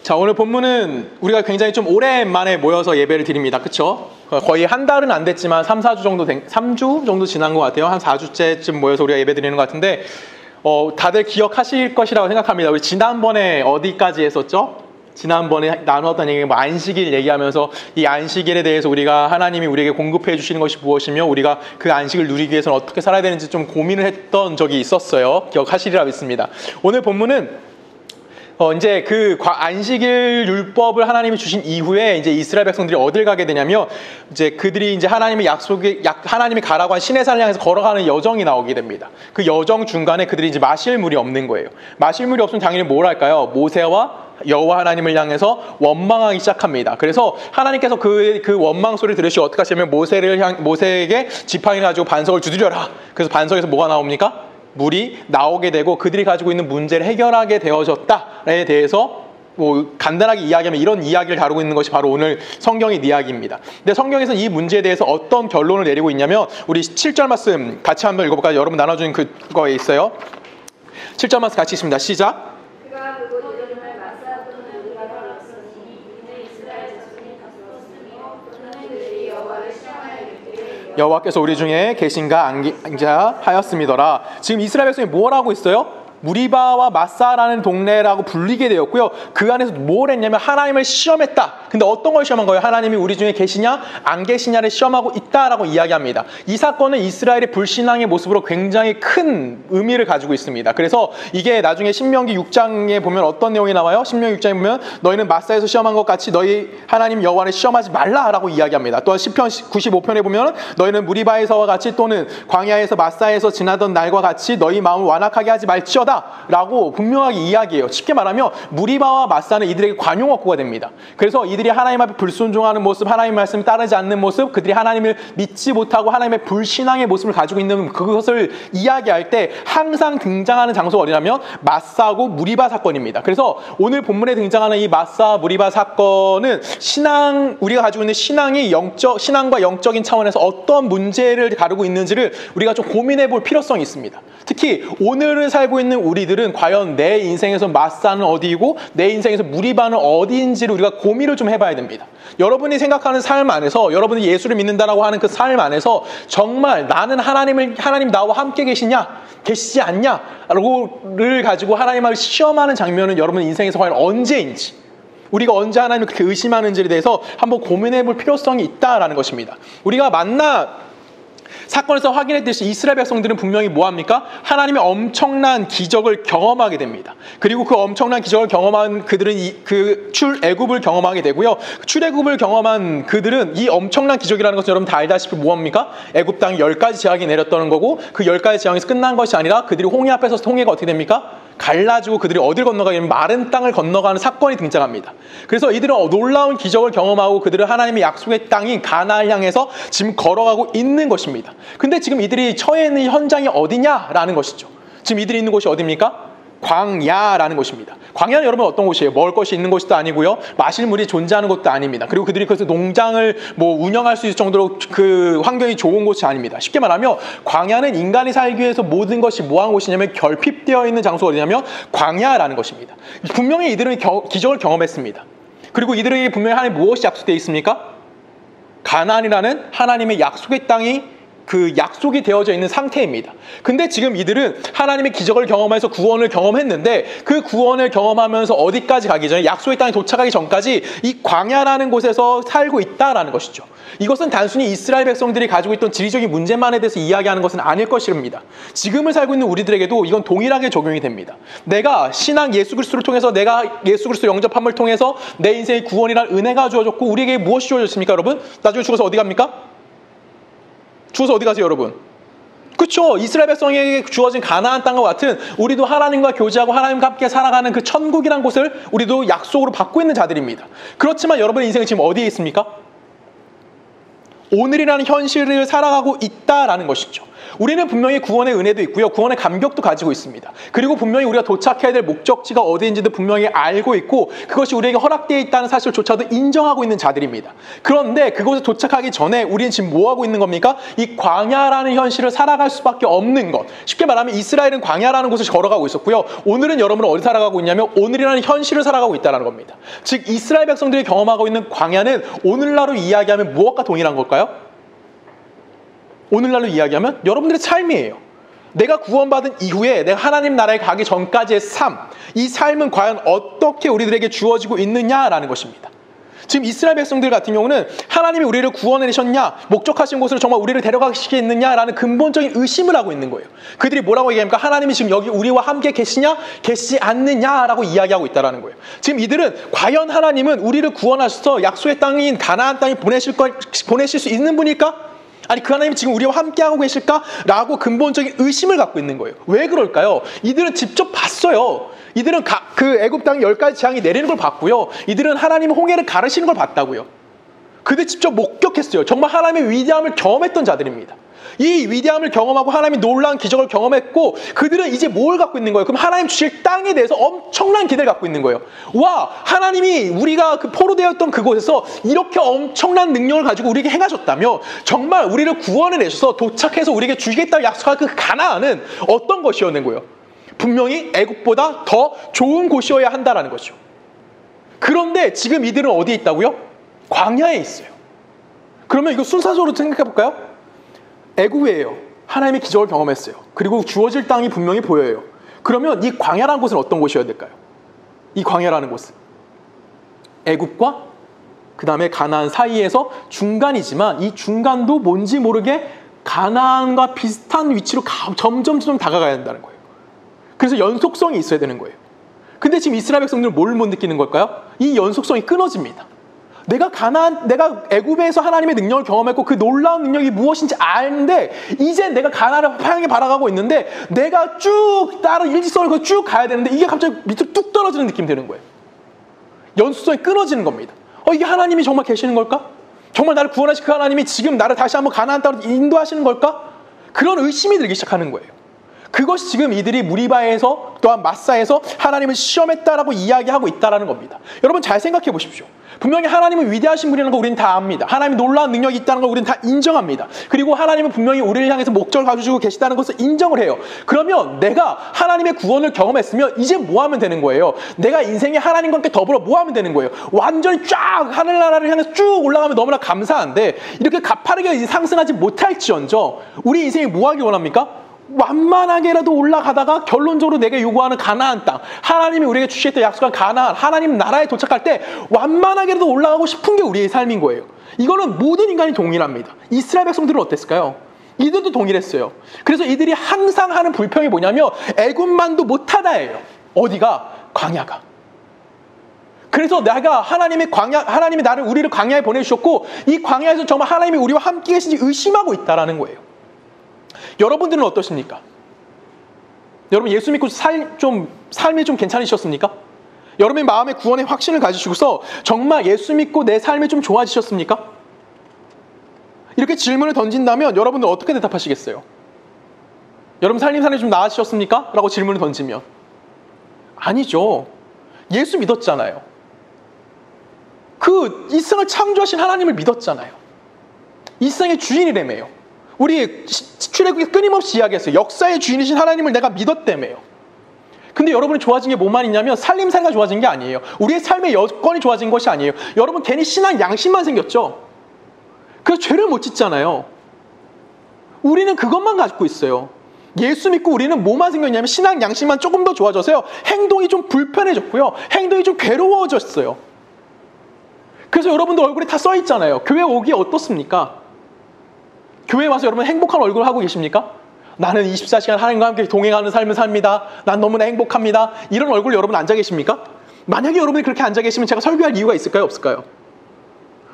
자, 오늘 본문은 우리가 굉장히 좀 오랜만에 모여서 예배를 드립니다. 그쵸? 거의 한 달은 안 됐지만 3주 정도 지난 것 같아요. 한 4주째쯤 모여서 우리가 예배 드리는 것 같은데, 다들 기억하실 것이라고 생각합니다. 우리 지난번에 어디까지 했었죠? 지난번에 나누었던 얘기, 안식일 얘기하면서 이 안식일에 대해서 우리가 하나님이 우리에게 공급해 주시는 것이 무엇이며 우리가 그 안식을 누리기 위해서는 어떻게 살아야 되는지 좀 고민을 했던 적이 있었어요. 기억하시리라 믿습니다. 오늘 본문은 이제 그 안식일 율법을 하나님이 주신 이후에 이제 이스라엘 백성들이 어딜 가게 되냐면 이제 그들이 이제 하나님이 하나님이 가라고 한 시내산을 향해서 걸어가는 여정이 나오게 됩니다. 그 여정 중간에 그들이 이제 마실 물이 없는 거예요. 마실 물이 없으면 당연히 뭘 할까요? 모세와 여호와 하나님을 향해서 원망하기 시작합니다. 그래서 하나님께서 그 원망 소리를 들으시고 어떻게 하시냐면 모세에게 지팡이를 가지고 반석을 두드려라. 그래서 반석에서 뭐가 나옵니까? 물이 나오게 되고 그들이 가지고 있는 문제를 해결하게 되어졌다에 대해서 간단하게 이야기하면 이런 이야기를 다루고 있는 것이 바로 오늘 성경의 이야기입니다. 근데 성경에서 이 문제에 대해서 어떤 결론을 내리고 있냐면 우리 7절 말씀 같이 한번 읽어볼까요? 여러분 나눠준 그거에 있어요. 7절 말씀 같이 읽습니다. 시작. 여호와께서 우리 중에 계신가 안자 하였음이더라. 지금 이스라엘 백성이 뭘 하고 있어요? 무리바와 마사라는 동네라고 불리게 되었고요. 그 안에서 뭘 했냐면 하나님을 시험했다. 근데 어떤 걸 시험한 거예요? 하나님이 우리 중에 계시냐 안 계시냐를 시험하고 있다라고 이야기합니다. 이 사건은 이스라엘의 불신앙의 모습으로 굉장히 큰 의미를 가지고 있습니다. 그래서 이게 나중에 신명기 6장에 보면 어떤 내용이 나와요? 신명기 6장에 보면 너희는 마사에서 시험한 것 같이 너희 하나님 여호와를 시험하지 말라라고 이야기합니다. 또한 시편 95편에 보면 너희는 무리바에서와 같이 또는 광야에서 마사에서 지나던 날과 같이 너희 마음을 완악하게 하지 말지어다 라고 분명하게 이야기해요. 쉽게 말하면 무리바와 마사는 이들에게 관용어구가 됩니다. 그래서 이들이 하나님 앞에 불순종하는 모습, 하나님의 말씀을 따르지 않는 모습, 그들이 하나님을 믿지 못하고 하나님의 불신앙의 모습을 가지고 있는 그것을 이야기할 때 항상 등장하는 장소가 어디냐면 마사하고 무리바 사건입니다. 그래서 오늘 본문에 등장하는 이 마사 무리바 사건은 우리가 가지고 있는 신앙과 영적인 차원에서 어떤 문제를 다루고 있는지를 우리가 좀 고민해 볼 필요성이 있습니다. 특히 오늘을 살고 있는 우리들은 과연 내 인생에서 마사는 어디이고 내 인생에서 무리바는 어디인지를 우리가 고민을 좀 해봐야 됩니다. 여러분이 생각하는 삶 안에서 여러분이 예수를 믿는다라고 하는 그 삶 안에서 정말 나는 하나님 나와 함께 계시지 않냐를 가지고 하나님을 시험하는 장면은 여러분 인생에서 과연 언제인지 우리가 언제 하나님을 그렇게 의심하는지에 대해서 한번 고민해 볼 필요성이 있다라는 것입니다. 우리가 사건에서 확인했듯이 이스라엘 백성들은 분명히 뭐합니까? 하나님의 엄청난 기적을 경험하게 됩니다. 그리고 그 엄청난 기적을 경험한 그들은 그 출애굽을 경험하게 되고요. 출애굽을 경험한 그들은 이 엄청난 기적이라는 것은 여러분 다 알다시피 뭐합니까? 애굽 땅에 10가지 재앙이 내렸다는 거고 그 10가지 재앙에서 끝난 것이 아니라 그들이 홍해 앞에 서서 홍해가 어떻게 됩니까? 갈라지고 그들이 어딜 건너가게 되면 마른 땅을 건너가는 사건이 등장합니다. 그래서 이들은 놀라운 기적을 경험하고 그들은 하나님의 약속의 땅인 가나안을 향해서 지금 걸어가고 있는 것입니다. 근데 지금 이들이 처해 있는 현장이 어디냐라는 것이죠. 지금 이들이 있는 곳이 어디입니까? 광야라는 곳입니다. 광야는 여러분 어떤 곳이에요? 먹을 것이 있는 곳도 아니고요. 마실 물이 존재하는 곳도 아닙니다. 그리고 그들이 그래서 농장을 운영할 수 있을 정도로 그 환경이 좋은 곳이 아닙니다. 쉽게 말하면 광야는 인간이 살기 위해서 모든 것이 뭐한 곳이냐면 결핍되어 있는 장소가 어디냐면 광야라는 것입니다. 분명히 이들은 기적을 경험했습니다. 그리고 이들에게 분명히 하나님 무엇이 약속되어 있습니까? 가나안이라는 하나님의 약속의 땅이 그 약속이 되어져 있는 상태입니다. 근데 지금 이들은 하나님의 기적을 경험해서 구원을 경험했는데 그 구원을 경험하면서 어디까지 가기 전에 약속의 땅에 도착하기 전까지 이 광야라는 곳에서 살고 있다라는 것이죠. 이것은 단순히 이스라엘 백성들이 가지고 있던 지리적인 문제만에 대해서 이야기하는 것은 아닐 것입니다. 지금을 살고 있는 우리들에게도 이건 동일하게 적용이 됩니다. 내가 신앙 예수 그리스도를 통해서 내가 예수 그리스도 영접함을 통해서 내 인생의 구원이란 은혜가 주어졌고 우리에게 무엇이 주어졌습니까 여러분? 나중에 죽어서 어디 갑니까? 죽어서 어디 가세요 여러분? 그렇죠. 이스라엘 백성에게 주어진 가나안 땅과 같은 우리도 하나님과 교제하고 하나님과 함께 살아가는 그 천국이란 곳을 우리도 약속으로 받고 있는 자들입니다. 그렇지만 여러분의 인생은 지금 어디에 있습니까? 오늘이라는 현실을 살아가고 있다라는 것이죠. 우리는 분명히 구원의 은혜도 있고요. 구원의 감격도 가지고 있습니다. 그리고 분명히 우리가 도착해야 될 목적지가 어디인지도 분명히 알고 있고 그것이 우리에게 허락되어 있다는 사실조차도 인정하고 있는 자들입니다. 그런데 그곳에 도착하기 전에 우리는 지금 뭐하고 있는 겁니까? 이 광야라는 현실을 살아갈 수밖에 없는 것. 쉽게 말하면 이스라엘은 광야라는 곳을 걸어가고 있었고요. 오늘은 여러분은 어디 살아가고 있냐면 오늘이라는 현실을 살아가고 있다는 겁니다. 즉 이스라엘 백성들이 경험하고 있는 광야는 오늘날로 이야기하면 무엇과 동일한 걸까요? 오늘날로 이야기하면 여러분들의 삶이에요. 내가 구원받은 이후에 내가 하나님 나라에 가기 전까지의 삶, 이 삶은 과연 어떻게 우리들에게 주어지고 있느냐라는 것입니다. 지금 이스라엘 백성들 같은 경우는 하나님이 우리를 구원해내셨냐, 목적하신 곳으로 정말 우리를 데려가시겠느냐라는 근본적인 의심을 하고 있는 거예요. 그들이 뭐라고 얘기합니까? 하나님이 지금 여기 우리와 함께 계시냐, 계시지 않느냐라고 이야기하고 있다는 거예요. 지금 이들은 과연 하나님은 우리를 구원하셔서 약속의 땅인 가나안 땅에 보내실 수 있는 분일까? 아니 그 하나님이 지금 우리와 함께하고 계실까? 라고 근본적인 의심을 갖고 있는 거예요. 왜 그럴까요? 이들은 직접 봤어요. 이들은 그 애굽 땅 10가지 재앙이 내리는 걸 봤고요. 이들은 하나님 홍해를 가르시는 걸 봤다고요. 그들 직접 목격했어요. 정말 하나님의 위대함을 경험했던 자들입니다. 이 위대함을 경험하고 하나님의 놀라운 기적을 경험했고 그들은 이제 뭘 갖고 있는 거예요? 그럼 하나님 주실 땅에 대해서 엄청난 기대를 갖고 있는 거예요. 와, 하나님이 우리가 그 포로되었던 그곳에서 이렇게 엄청난 능력을 가지고 우리에게 행하셨다며 정말 우리를 구원해 내셔서 도착해서 우리에게 주시겠다고 약속한 그 가나안은 어떤 것이었는 거예요? 분명히 애국보다 더 좋은 곳이어야 한다는 거죠. 그런데 지금 이들은 어디에 있다고요? 광야에 있어요. 그러면 이거 순서적으로 생각해 볼까요? 애굽이에요. 하나님의 기적을 경험했어요. 그리고 주어질 땅이 분명히 보여요. 그러면 이 광야라는 곳은 어떤 곳이어야 될까요? 이 광야라는 곳은 애굽과 그 다음에 가나안 사이에서 중간이지만 이 중간도 뭔지 모르게 가나안과 비슷한 위치로 점점 다가가야 한다는 거예요. 그래서 연속성이 있어야 되는 거예요. 근데 지금 이스라엘 백성들은 뭘 못 느끼는 걸까요? 이 연속성이 끊어집니다. 내가 애굽에서 하나님의 능력을 경험했고 그 놀라운 능력이 무엇인지 아는데 이제 내가 가나안을 향해 바라가고 있는데 내가 쭉 따라 일직선으로 쭉 가야 되는데 이게 갑자기 밑으로 뚝 떨어지는 느낌이 드는 거예요. 연속성이 끊어지는 겁니다. 이게 하나님이 정말 계시는 걸까? 정말 나를 구원하신 그 하나님이 지금 나를 다시 한번 가나안 땅으로 인도하시는 걸까? 그런 의심이 들기 시작하는 거예요. 그것이 지금 이들이 무리바에서 또한 마사에서 하나님을 시험했다라고 이야기하고 있다는 겁니다. 여러분 잘 생각해 보십시오. 분명히 하나님은 위대하신 분이라는 걸 우리는 다 압니다. 하나님이 놀라운 능력이 있다는 걸 우리는 다 인정합니다. 그리고 하나님은 분명히 우리를 향해서 목적을 가지고 계시다는 것을 인정을 해요. 그러면 내가 하나님의 구원을 경험했으면 이제 뭐 하면 되는 거예요? 내가 인생에 하나님과 함께 더불어 뭐 하면 되는 거예요? 완전히 쫙 하늘나라를 향해서 쭉 올라가면 너무나 감사한데 이렇게 가파르게 상승하지 못할지언정 우리 인생이 뭐 하길 원합니까? 완만하게라도 올라가다가 결론적으로 내가 요구하는 가나안 땅, 하나님이 우리에게 주시겠다 약속한 가나안, 하나님 나라에 도착할 때 완만하게라도 올라가고 싶은 게 우리의 삶인 거예요. 이거는 모든 인간이 동일합니다. 이스라엘 백성들은 어땠을까요? 이들도 동일했어요. 그래서 이들이 항상 하는 불평이 뭐냐면 애굽만도 못하다예요. 어디가? 광야가. 그래서 내가 하나님이 나를 우리를 광야에 보내주셨고 이 광야에서 정말 하나님이 우리와 함께 계신지 의심하고 있다라는 거예요. 여러분들은 어떠십니까? 여러분 예수 믿고 삶이 좀 괜찮으셨습니까? 여러분의 마음에 구원의 확신을 가지시고서 정말 예수 믿고 내 삶이 좀 좋아지셨습니까? 이렇게 질문을 던진다면 여러분은 어떻게 대답하시겠어요? 여러분 삶이 좀 나아지셨습니까? 라고 질문을 던지면 아니죠. 예수 믿었잖아요. 이 세상을 창조하신 하나님을 믿었잖아요. 이 세상의 주인이라며요. 우리 출애굽에 끊임없이 이야기했어요. 역사의 주인이신 하나님을 내가 믿었다며요. 근데 여러분이 좋아진 게 뭐만 있냐면 살림살이가 좋아진 게 아니에요. 우리의 삶의 여건이 좋아진 것이 아니에요. 여러분 괜히 신앙 양심만 생겼죠. 그래서 죄를 못 짓잖아요. 우리는 그것만 갖고 있어요. 예수 믿고 우리는 뭐만 생겼냐면 신앙 양심만 조금 더 좋아져서요. 행동이 좀 불편해졌고요. 행동이 좀 괴로워졌어요. 그래서 여러분들 얼굴에 다 써있잖아요. 교회 오기 어떻습니까? 교회에 와서 여러분 행복한 얼굴 하고 계십니까? 나는 24시간 하나님과 함께 동행하는 삶을 삽니다. 난 너무나 행복합니다. 이런 얼굴 여러분 앉아 계십니까? 만약에 여러분이 그렇게 앉아 계시면 제가 설교할 이유가 있을까요? 없을까요?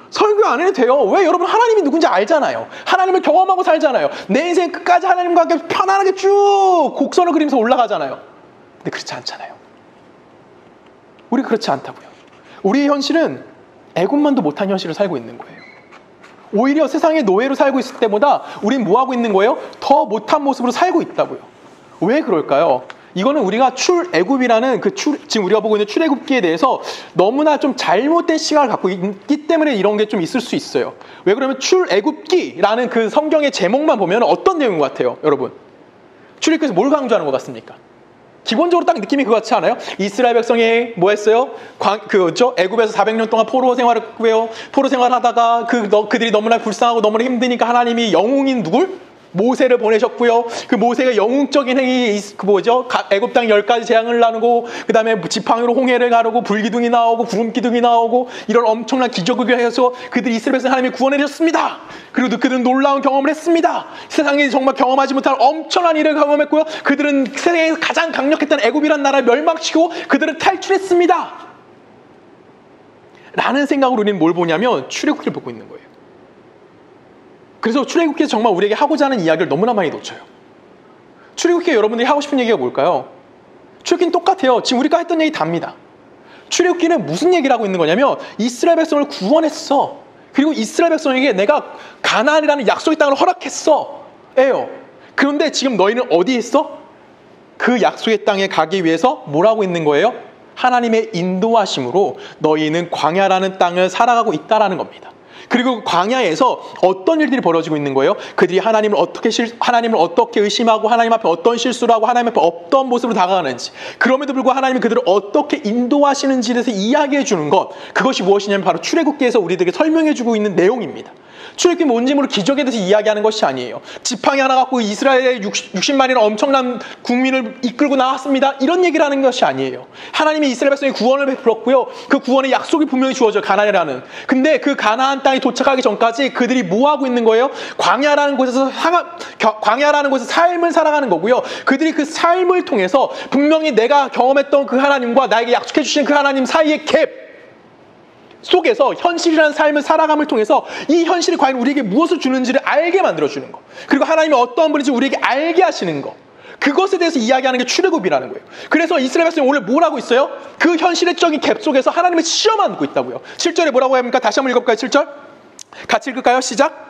설교 안 해도 돼요. 왜? 여러분 하나님이 누군지 알잖아요. 하나님을 경험하고 살잖아요. 내 인생 끝까지 하나님과 함께 편안하게 쭉 곡선을 그리면서 올라가잖아요. 근데 그렇지 않잖아요. 우리 그렇지 않다고요. 우리의 현실은 애굽만도 못한 현실을 살고 있는 거예요. 오히려 세상의 노예로 살고 있을 때보다 우린 뭐 하고 있는 거예요? 더 못한 모습으로 살고 있다고요. 왜 그럴까요? 이거는 우리가 출애굽이라는 지금 우리가 보고 있는 출애굽기에 대해서 너무나 좀 잘못된 시각을 갖고 있기 때문에 이런 게 좀 있을 수 있어요. 왜 그러면 출애굽기라는 그 성경의 제목만 보면 어떤 내용인 것 같아요, 여러분? 출애굽기에서 뭘 강조하는 것 같습니까? 기본적으로 딱 느낌이 그거 같지 않아요? 이스라엘 백성이 뭐 했어요? 애굽에서 400년 동안 포로 생활했고요. 포로 생활하다가 그들이 너무나 불쌍하고 너무나 힘드니까 하나님이 영웅인 누굴? 모세를 보내셨고요. 그 모세가 영웅적인 행위, 애굽 땅 10가지 재앙을 나누고, 그 다음에 지팡이로 홍해를 가르고, 불기둥이 나오고, 구름기둥이 나오고, 이런 엄청난 기적을 해서 그들이 이스라엘 백성 하나님이 구원해내셨습니다. 그리고 그들은 놀라운 경험을 했습니다. 세상에 정말 경험하지 못한 엄청난 일을 경험했고요. 그들은 세상에서 가장 강력했던 애굽이라는 나라를 멸망시키고 그들은 탈출했습니다. 라는 생각으로 우리는 뭘 보냐면 출애굽기를 보고 있는 거예요. 그래서 출애굽기에서 정말 우리에게 하고자 하는 이야기를 너무나 많이 놓쳐요. 출애굽기에 여러분들이 하고 싶은 얘기가 뭘까요? 출애굽기는 똑같아요. 지금 우리가 했던 얘기 답니다. 출애굽기는 무슨 얘기를 하고 있는 거냐면 이스라엘 백성을 구원했어. 그리고 이스라엘 백성에게 내가 가나안이라는 약속의 땅을 허락했어. 예요. 그런데 지금 너희는 어디에 있어? 그 약속의 땅에 가기 위해서 뭘 하고 있는 거예요? 하나님의 인도하심으로 너희는 광야라는 땅을 살아가고 있다라는 겁니다. 그리고 광야에서 어떤 일들이 벌어지고 있는 거예요? 그들이 하나님을 어떻게 의심하고 하나님 앞에 어떤 실수를 하고 하나님 앞에 어떤 모습으로 다가가는지, 그럼에도 불구하고 하나님이 그들을 어떻게 인도하시는지에 대해서 이야기해 주는 것, 그것이 무엇이냐면 바로 출애굽기에서 우리들에게 설명해 주고 있는 내용입니다. 출애굽기 뭔지 모르는 기적에 대해서 이야기하는 것이 아니에요. 지팡이 하나 갖고 이스라엘의 60만이라는 엄청난 국민을 이끌고 나왔습니다. 이런 얘기를 하는 것이 아니에요. 하나님이 이스라엘 백성에 구원을 베풀었고요. 그 구원의 약속이 분명히 주어져요. 가나안이라는. 근데 그 가나안 땅에 도착하기 전까지 그들이 뭐 하고 있는 거예요? 광야라는 곳에서 삶을 살아가는 거고요. 그들이 그 삶을 통해서 분명히 내가 경험했던 그 하나님과 나에게 약속해 주신 그 하나님 사이의 갭 속에서 현실이라는 삶을 살아감을 통해서 이 현실이 과연 우리에게 무엇을 주는지를 알게 만들어주는 것, 그리고 하나님이 어떠한 분인지 우리에게 알게 하시는 것, 그것에 대해서 이야기하는 게 출애굽이라는 거예요. 그래서 이스라엘 백성이 오늘 뭘 하고 있어요? 그 현실적인 갭 속에서 하나님을 시험하고 있다고요. 7절에 뭐라고 합니까? 다시 한번 읽어볼까요? 7절 같이 읽을까요? 시작.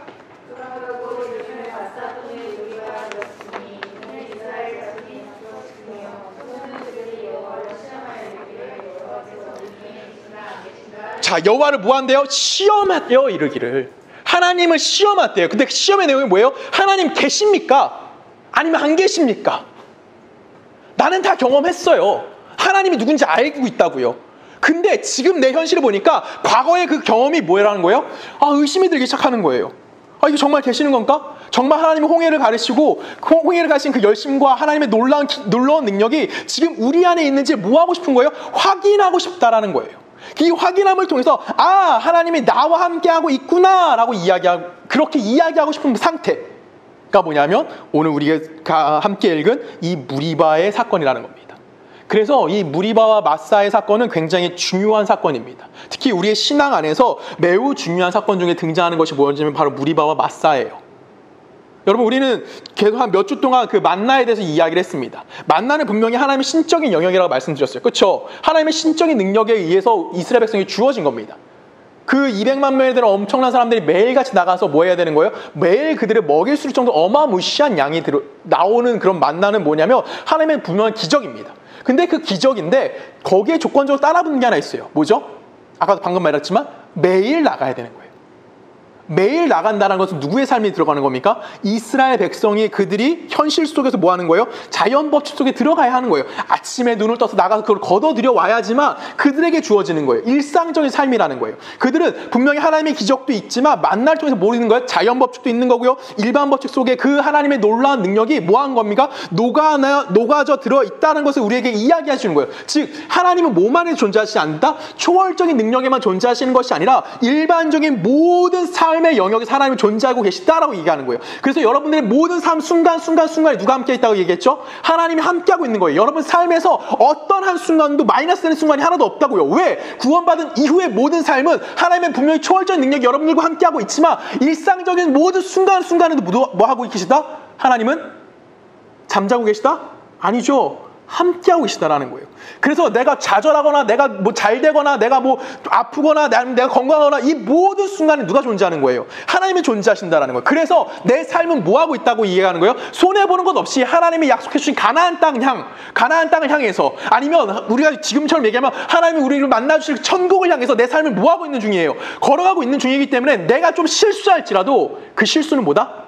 자, 여호와를 뭐 한대요? 시험하대요, 이르기를. 하나님을 시험하대요. 근데 시험의 내용이 뭐예요? 하나님 계십니까? 아니면 안 계십니까? 나는 다 경험했어요. 하나님이 누군지 알고 있다고요. 근데 지금 내 현실을 보니까 과거의 그 경험이 뭐라는 거예요? 의심이 들기 시작하는 거예요. 이거 정말 되시는 건가? 정말 하나님이 홍해를 가르치고 홍해를 가신 그 열심과 하나님의 놀라운 능력이 지금 우리 안에 있는지 뭐 하고 싶은 거예요? 확인하고 싶다라는 거예요. 이 확인함을 통해서 하나님이 나와 함께하고 있구나 라고 그렇게 이야기하고 싶은 상태가 뭐냐면 오늘 우리가 함께 읽은 이 무리바의 사건이라는 겁니다. 그래서 이 무리바와 마사의 사건은 굉장히 중요한 사건입니다. 특히 우리의 신앙 안에서 매우 중요한 사건 중에 등장하는 것이 뭐냐면 바로 무리바와 마사예요. 여러분, 우리는 계속 한 몇 주 동안 그 만나에 대해서 이야기를 했습니다. 만나는 분명히 하나님의 신적인 영역이라고 말씀드렸어요. 그렇죠? 하나님의 신적인 능력에 의해서 이스라엘 백성이 주어진 겁니다. 그 200만 명에 대한 엄청난 사람들이 매일같이 나가서 뭐 해야 되는 거예요? 매일 그들을 먹일 수 있을 정도 어마무시한 양이 나오는 그런 만나는 뭐냐면 하나님의 분명한 기적입니다. 근데 그 기적인데 거기에 조건적으로 따라붙는 게 하나 있어요. 뭐죠? 아까도 방금 말했지만 매일 나가야 되는 거예요. 매일 나간다는 것은 누구의 삶이 들어가는 겁니까? 이스라엘 백성이 그들이 현실 속에서 뭐 하는 거예요? 자연 법칙 속에 들어가야 하는 거예요. 아침에 눈을 떠서 나가서 그걸 걷어들여 와야지만 그들에게 주어지는 거예요. 일상적인 삶이라는 거예요. 그들은 분명히 하나님의 기적도 있지만 만날 통해서 모르는 거예요. 자연 법칙도 있는 거고요. 일반 법칙 속에 그 하나님의 놀라운 능력이 뭐 한 겁니까? 녹아져 들어 있다는 것을 우리에게 이야기하시는 거예요. 즉 하나님은 몸 안에 존재하시지 않는다? 초월적인 능력에만 존재하시는 것이 아니라 일반적인 모든 삶의 영역에 하나님이 존재하고 계시다라고 얘기하는 거예요. 그래서 여러분들의 모든 삶 순간순간에 누가 함께 있다고 얘기했죠? 하나님이 함께하고 있는 거예요. 여러분 삶에서 어떤 한 순간도 마이너스 되는 순간이 하나도 없다고요. 왜? 구원받은 이후의 모든 삶은 하나님의 분명히 초월적인 능력이 여러분들과 함께하고 있지만 일상적인 모든 순간에도 뭐 하고 계시다? 하나님은 잠자고 계시다? 아니죠. 함께하고 계시다라는 거예요. 그래서 내가 좌절하거나 내가 뭐 잘 되거나 내가 뭐 아프거나 내가 건강하거나 이 모든 순간에 누가 존재하는 거예요? 하나님이 존재하신다라는 거예요. 그래서 내 삶은 뭐 하고 있다고 이해하는 거예요? 손해보는 것 없이 하나님이 약속해 주신 가나안 땅을 향해서, 아니면 우리가 지금처럼 얘기하면 하나님이 우리를 만나 주실 천국을 향해서 내 삶을 뭐 하고 있는 중이에요? 걸어가고 있는 중이기 때문에 내가 좀 실수할지라도 그 실수는 뭐다?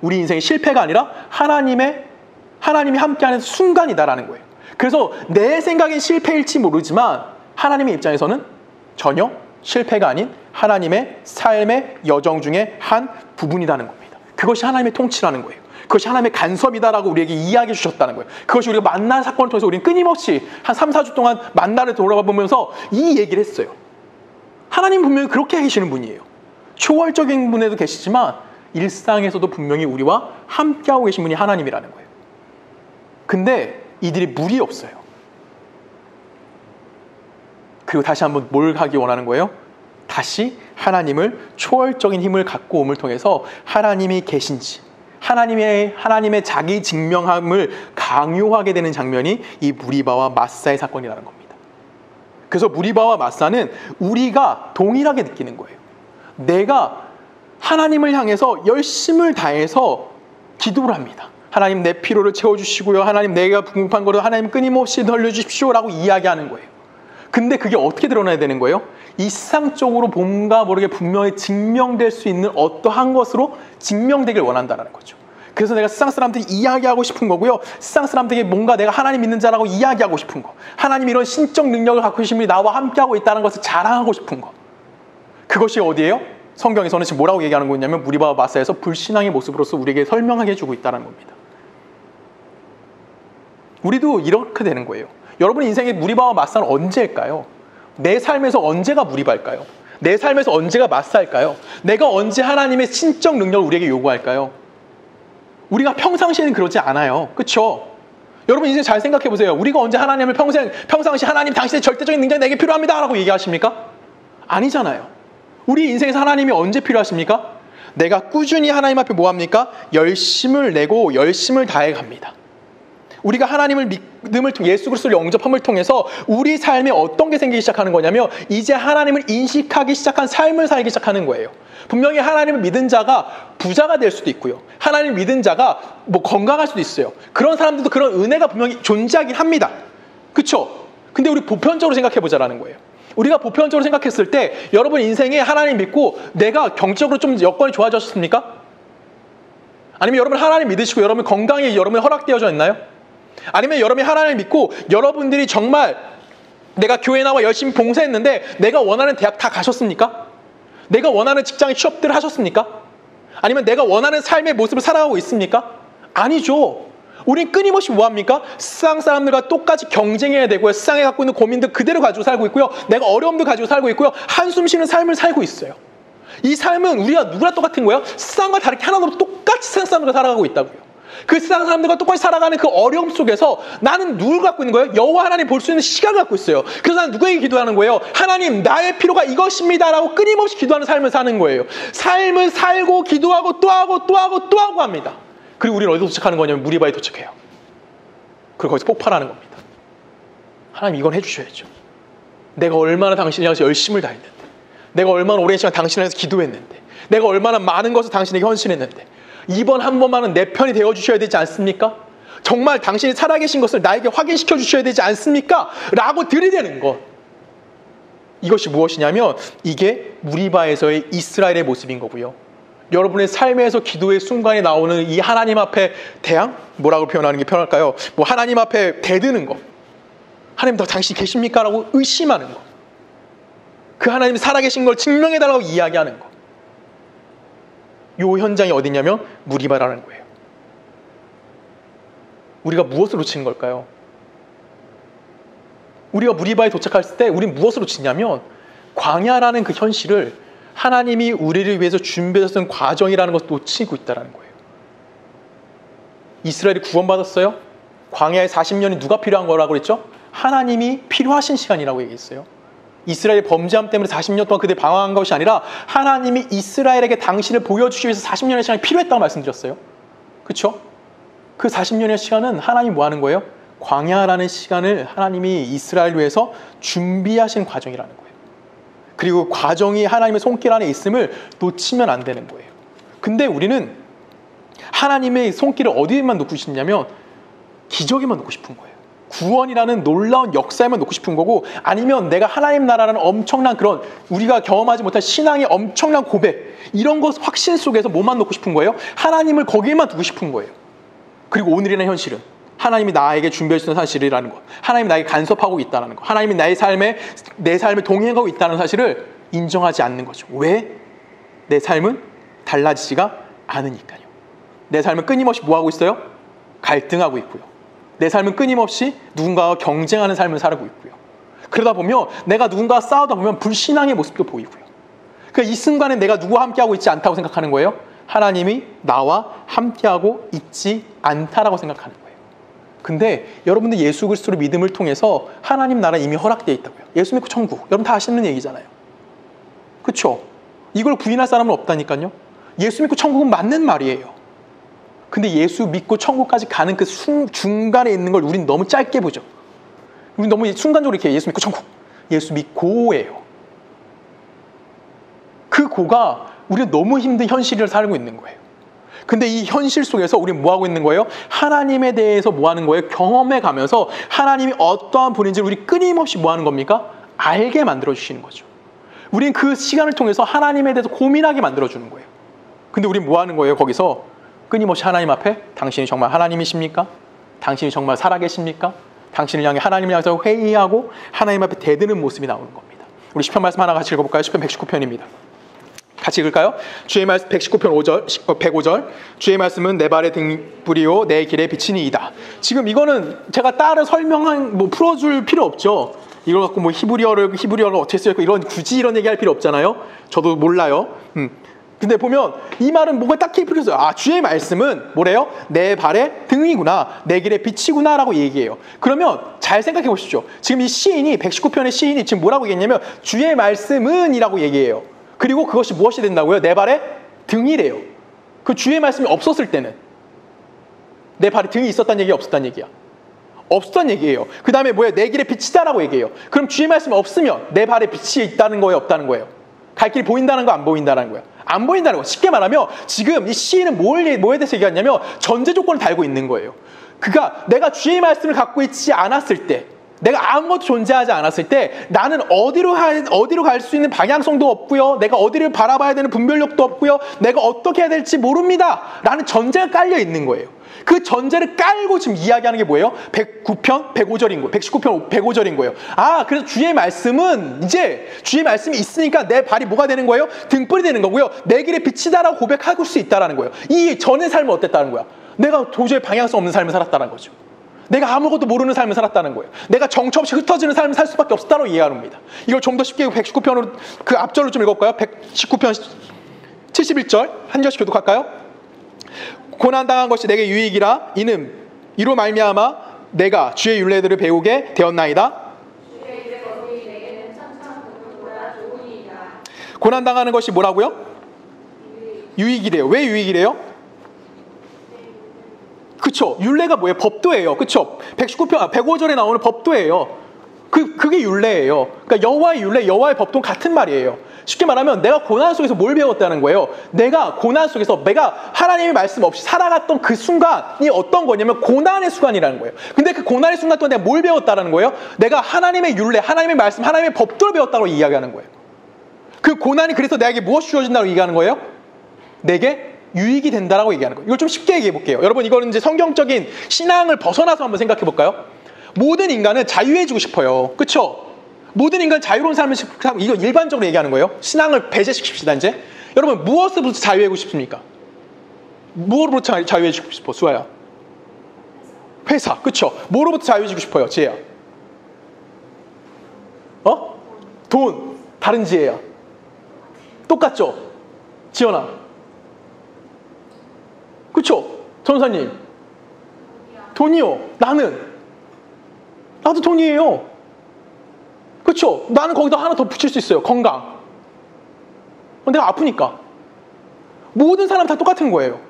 우리 인생의 실패가 아니라 하나님이 함께하는 순간이다라는 거예요. 그래서 내 생각엔 실패일지 모르지만 하나님의 입장에서는 전혀 실패가 아닌 하나님의 삶의 여정 중에 한 부분이라는 겁니다. 그것이 하나님의 통치라는 거예요. 그것이 하나님의 간섭이다라고 우리에게 이야기해 주셨다는 거예요. 그것이 우리가 만난 사건을 통해서 우리는 끊임없이 한 3, 4주 동안 만나를 돌아가 보면서 이 얘기를 했어요. 하나님 분명히 그렇게 계시는 분이에요. 초월적인 분에도 계시지만 일상에서도 분명히 우리와 함께하고 계신 분이 하나님이라는 거예요. 근데 이들이 물이 없어요. 그리고 다시 한번 뭘 하기 원하는 거예요? 다시 하나님을 초월적인 힘을 갖고 옴을 통해서 하나님이 계신지, 하나님의 자기 증명함을 강요하게 되는 장면이 이 무리바와 마사의 사건이라는 겁니다. 그래서 무리바와 마사는 우리가 동일하게 느끼는 거예요. 내가 하나님을 향해서 열심을 다해서 기도를 합니다. 하나님 내 피로를 채워주시고요. 하나님 내가 궁핍한 거를 하나님 끊임없이 돌려주십시오 라고 이야기하는 거예요. 근데 그게 어떻게 드러나야 되는 거예요? 일상적으로 뭔가 모르게 분명히 증명될 수 있는 어떠한 것으로 증명되길 원한다는 거죠. 그래서 내가 세상 사람들이 이야기하고 싶은 거고요. 세상 사람들에게 뭔가 내가 하나님 믿는 자라고 이야기하고 싶은 거. 하나님 이런 신적 능력을 갖고 계신 분이 나와 함께하고 있다는 것을 자랑하고 싶은 거. 그것이 어디예요? 성경에서는 지금 뭐라고 얘기하는 거냐면 무리바와 마사에서 불신앙의 모습으로서 우리에게 설명하게 해주고 있다는 겁니다. 우리도 이렇게 되는 거예요. 여러분 인생의 무리바와 마사는 언제일까요? 내 삶에서 언제가 무리바일까요? 내 삶에서 언제가 마사일까요? 내가 언제 하나님의 신적 능력을 우리에게 요구할까요? 우리가 평상시에는 그러지 않아요. 그렇죠? 여러분 인생 잘 생각해 보세요. 우리가 언제 하나님을 평상시 하나님 당신의 절대적인 능력이 내게 필요합니다 라고 얘기하십니까? 아니잖아요. 우리 인생에서 하나님이 언제 필요하십니까? 내가 꾸준히 하나님 앞에 뭐합니까? 열심을 내고 열심을 다해 갑니다. 우리가 하나님을 믿음을 통해 예수 그리스도를 영접함을 통해서 우리 삶에 어떤 게 생기기 시작하는 거냐면 이제 하나님을 인식하기 시작한 삶을 살기 시작하는 거예요. 분명히 하나님을 믿은 자가 부자가 될 수도 있고요. 하나님을 믿은 자가 뭐 건강할 수도 있어요. 그런 사람들도 그런 은혜가 분명히 존재하긴 합니다. 그렇죠? 근데 우리 보편적으로 생각해 보자라는 거예요. 우리가 보편적으로 생각했을 때 여러분 인생에 하나님 믿고 내가 경제적으로 좀 여건이 좋아졌습니까? 아니면 여러분 하나님 믿으시고 여러분 건강이 여러분 허락되어져 있나요? 아니면 여러분이 하나님을 믿고 여러분들이 정말 내가 교회 나와 열심히 봉사했는데 내가 원하는 대학 다 가셨습니까? 내가 원하는 직장에 취업들을 하셨습니까? 아니면 내가 원하는 삶의 모습을 살아가고 있습니까? 아니죠. 우린 끊임없이 뭐합니까? 세상 사람들과 똑같이 경쟁해야 되고요. 세상에 갖고 있는 고민들 그대로 가지고 살고 있고요. 내가 어려움도 가지고 살고 있고요. 한숨 쉬는 삶을 살고 있어요. 이 삶은 우리가 누구랑 똑같은 거예요? 세상과 다르게 하나도 없이 똑같이 세상 사람들과 살아가고 있다고요. 그 세상 사람들과 똑같이 살아가는 그 어려움 속에서 나는 누굴 갖고 있는 거예요? 여호와 하나님 볼 수 있는 시각을 갖고 있어요. 그래서 나는 누구에게 기도하는 거예요? 하나님 나의 필요가 이것입니다 라고 끊임없이 기도하는 삶을 사는 거예요. 삶을 살고 기도하고 또 하고 또 하고 또 하고 합니다. 그리고 우리는 어디서 도착하는 거냐면 무리바에 도착해요. 그리고 거기서 폭발하는 겁니다. 하나님 이건 해주셔야죠. 내가 얼마나 당신을 향해서 열심을 다했는데, 내가 얼마나 오랜 시간 당신을 향해서 기도했는데, 내가 얼마나 많은 것을 당신에게 헌신했는데 이번 한 번만은 내 편이 되어주셔야 되지 않습니까? 정말 당신이 살아계신 것을 나에게 확인시켜 주셔야 되지 않습니까? 라고 들이대는 것. 이것이 무엇이냐면 이게 무리바에서의 이스라엘의 모습인 거고요. 여러분의 삶에서 기도의 순간에 나오는 이 하나님 앞에 대항? 뭐라고 표현하는 게 편할까요? 뭐 하나님 앞에 대드는 거. 하나님 더 당신 계십니까? 라고 의심하는 거. 그 하나님이 살아계신 걸 증명해달라고 이야기하는 거. 요 현장이 어디냐면 무리바라는 거예요. 우리가 무엇을 놓치는 걸까요? 우리가 무리바에 도착했을 때 우리는 무엇을 놓치냐면 광야라는 그 현실을 하나님이 우리를 위해서 준비해서 쓴 과정이라는 것을 놓치고 있다는 거예요. 이스라엘이 구원받았어요? 광야에 40년이 누가 필요한 거라고 그랬죠? 하나님이 필요하신 시간이라고 얘기했어요. 이스라엘의 범죄함 때문에 40년 동안 그들이 방황한 것이 아니라 하나님이 이스라엘에게 당신을 보여주기 위해서 40년의 시간이 필요했다고 말씀드렸어요. 그렇죠? 그 40년의 시간은 하나님이 뭐 하는 거예요? 광야라는 시간을 하나님이 이스라엘 위해서 준비하신 과정이라는 거예요. 그리고 과정이 하나님의 손길 안에 있음을 놓치면 안 되는 거예요. 근데 우리는 하나님의 손길을 어디에만 놓고 싶냐면 기적에만 놓고 싶은 거예요. 구원이라는 놀라운 역사에만 놓고 싶은 거고, 아니면 내가 하나님 나라라는 엄청난 그런 우리가 경험하지 못한 신앙의 엄청난 고백, 이런 것 확신 속에서 뭐만 놓고 싶은 거예요? 하나님을 거기에만 두고 싶은 거예요. 그리고 오늘이나 현실은 하나님이 나에게 준비해 주신 사실이라는 것, 하나님이 나에게 간섭하고 있다는 것, 하나님이 내 삶에 동행하고 있다는 사실을 인정하지 않는 거죠. 왜? 내 삶은 달라지지가 않으니까요. 내 삶은 끊임없이 뭐하고 있어요? 갈등하고 있고요. 내 삶은 끊임없이 누군가와 경쟁하는 삶을 살고 있고요. 그러다 보면 내가 누군가와 싸우다 보면 불신앙의 모습도 보이고요. 그러니까 이 순간에 내가 누구와 함께하고 있지 않다고 생각하는 거예요. 하나님이 나와 함께하고 있지 않다라고 생각하는 거예요. 근데 여러분들 예수 그리스도를 믿음을 통해서 하나님 나라 이미 허락되어 있다고요. 예수 믿고 천국. 여러분 다 아시는 얘기잖아요. 그렇죠? 이걸 부인할 사람은 없다니까요. 예수 믿고 천국은 맞는 말이에요. 근데 예수 믿고 천국까지 가는 그 중간에 있는 걸 우린 너무 짧게 보죠. 우린 너무 순간적으로 이렇게 예수 믿고 천국, 예수 믿고예요. 그 고가 우리는 너무 힘든 현실을 살고 있는 거예요. 근데 이 현실 속에서 우리는 뭐 하고 있는 거예요? 하나님에 대해서 뭐 하는 거예요? 경험해 가면서 하나님이 어떠한 분인지를 우리 끊임없이 뭐 하는 겁니까? 알게 만들어 주시는 거죠. 우린 그 시간을 통해서 하나님에 대해서 고민하게 만들어 주는 거예요. 근데 우린 뭐 하는 거예요? 거기서 끊임없이 하나님 앞에 당신이 정말 하나님이십니까? 당신이 정말 살아계십니까? 당신을 향해 하나님을 향해서 회의하고 하나님 앞에 대드는 모습이 나오는 겁니다. 우리 시편 말씀 하나 같이 읽어볼까요? 시편 119편입니다. 같이 읽을까요? 주의 말씀 119편 105절. 주의 말씀은 내 발의 등불이요 내 길의 빛이니이다. 지금 이거는 제가 따로 풀어줄 필요 없죠. 이걸 갖고 뭐 히브리어를 어떻게 써요? 굳이 이런 얘기할 필요 없잖아요. 저도 몰라요. 근데 보면 이 말은 뭐가 딱히 필요해서 주의 말씀은 뭐래요? 내 발의 등이구나, 내 길의 빛이구나 라고 얘기해요. 그러면 잘 생각해 보십시오. 지금 이 시인이 119편의 시인이 지금 뭐라고 얘기했냐면 주의 말씀은 이라고 얘기해요. 그리고 그것이 무엇이 된다고요? 내 발의 등이래요. 그 주의 말씀이 없었을 때는 내 발에 등이 있었다는 얘기야, 없었다는 얘기야? 없었다는 얘기예요. 그 다음에 뭐예요? 내 길의 빛이다라고 얘기해요. 그럼 주의 말씀이 없으면 내 발에 빛이 있다는 거예요, 없다는 거예요? 갈 길이 보인다는 거, 안 보인다는 거예요? 안 보인다는 거. 쉽게 말하면 지금 이 시인은 뭐에 대해서 얘기하냐면 전제 조건을 달고 있는 거예요. 그러니까 내가 주의 말씀을 갖고 있지 않았을 때, 내가 아무것도 존재하지 않았을 때 나는 어디로 갈 수 있는 방향성도 없고요, 내가 어디를 바라봐야 되는 분별력도 없고요, 내가 어떻게 해야 될지 모릅니다 라는 전제가 깔려 있는 거예요. 그 전제를 깔고 지금 이야기하는 게 뭐예요? 109편 105절인 거예요. 119편 105절인 거예요. 그래서 주의 말씀은 이제 주의 말씀이 있으니까 내 발이 뭐가 되는 거예요? 등불이 되는 거고요, 내 길의 빛이다라고 고백할 수 있다라는 거예요. 이 전의 삶은 어땠다는 거야? 내가 도저히 방향성 없는 삶을 살았다는 거죠. 내가 아무것도 모르는 삶을 살았다는 거예요. 내가 정처 없이 흩어지는 삶을 살 수밖에 없었다고 이해합니다. 이걸 좀 더 쉽게 119편으로 그 앞절로 좀 읽을까요? 119편 71절 한 절씩 교독할까요? 고난당한 것이 내게 유익이라 이는 이로 말미암아 내가 주의 율례들을 배우게 되었나이다. 고난당하는 것이 뭐라고요? 유익이래요. 왜 유익이래요? 그쵸? 율례가 뭐예요? 법도예요. 그쵸? 119편 105절에 나오는 법도예요. 그게 율례예요. 그러니까 여호와의 율례, 여호와의 법도 같은 말이에요. 쉽게 말하면 내가 고난 속에서 뭘 배웠다는 거예요? 내가 고난 속에서 내가 하나님의 말씀 없이 살아갔던 그 순간이 어떤 거냐면 고난의 순간이라는 거예요. 근데 그 고난의 순간 동안 내가 뭘 배웠다는 거예요? 내가 하나님의 율례, 하나님의 말씀, 하나님의 법도를 배웠다고 이야기하는 거예요. 그 고난이 그래서 내게 무엇이 주어진다고 얘기하는 거예요? 내게 유익이 된다라고 얘기하는 거예요. 이걸 좀 쉽게 얘기해 볼게요. 여러분, 이거는 이제 성경적인 신앙을 벗어나서 한번 생각해 볼까요? 모든 인간은 자유해지고 싶어요. 그쵸? 모든 인간 자유로운 삶을, 이거 일반적으로 얘기하는 거예요. 신앙을 배제시킵시다. 이제 여러분, 무엇으로부터 자유해지고 싶습니까? 무엇으로부터 자유해지고 싶어? 수아야. 회사. 그쵸? 뭐로부터 자유해지고 싶어요? 지혜야. 돈. 다른 지혜야. 똑같죠? 지연아. 그쵸? 전사님. 돈이요. 나도 돈이에요. 그쵸? 나는 거기다 하나 더 붙일 수 있어요. 건강. 내가 아프니까. 모든 사람 다 똑같은 거예요.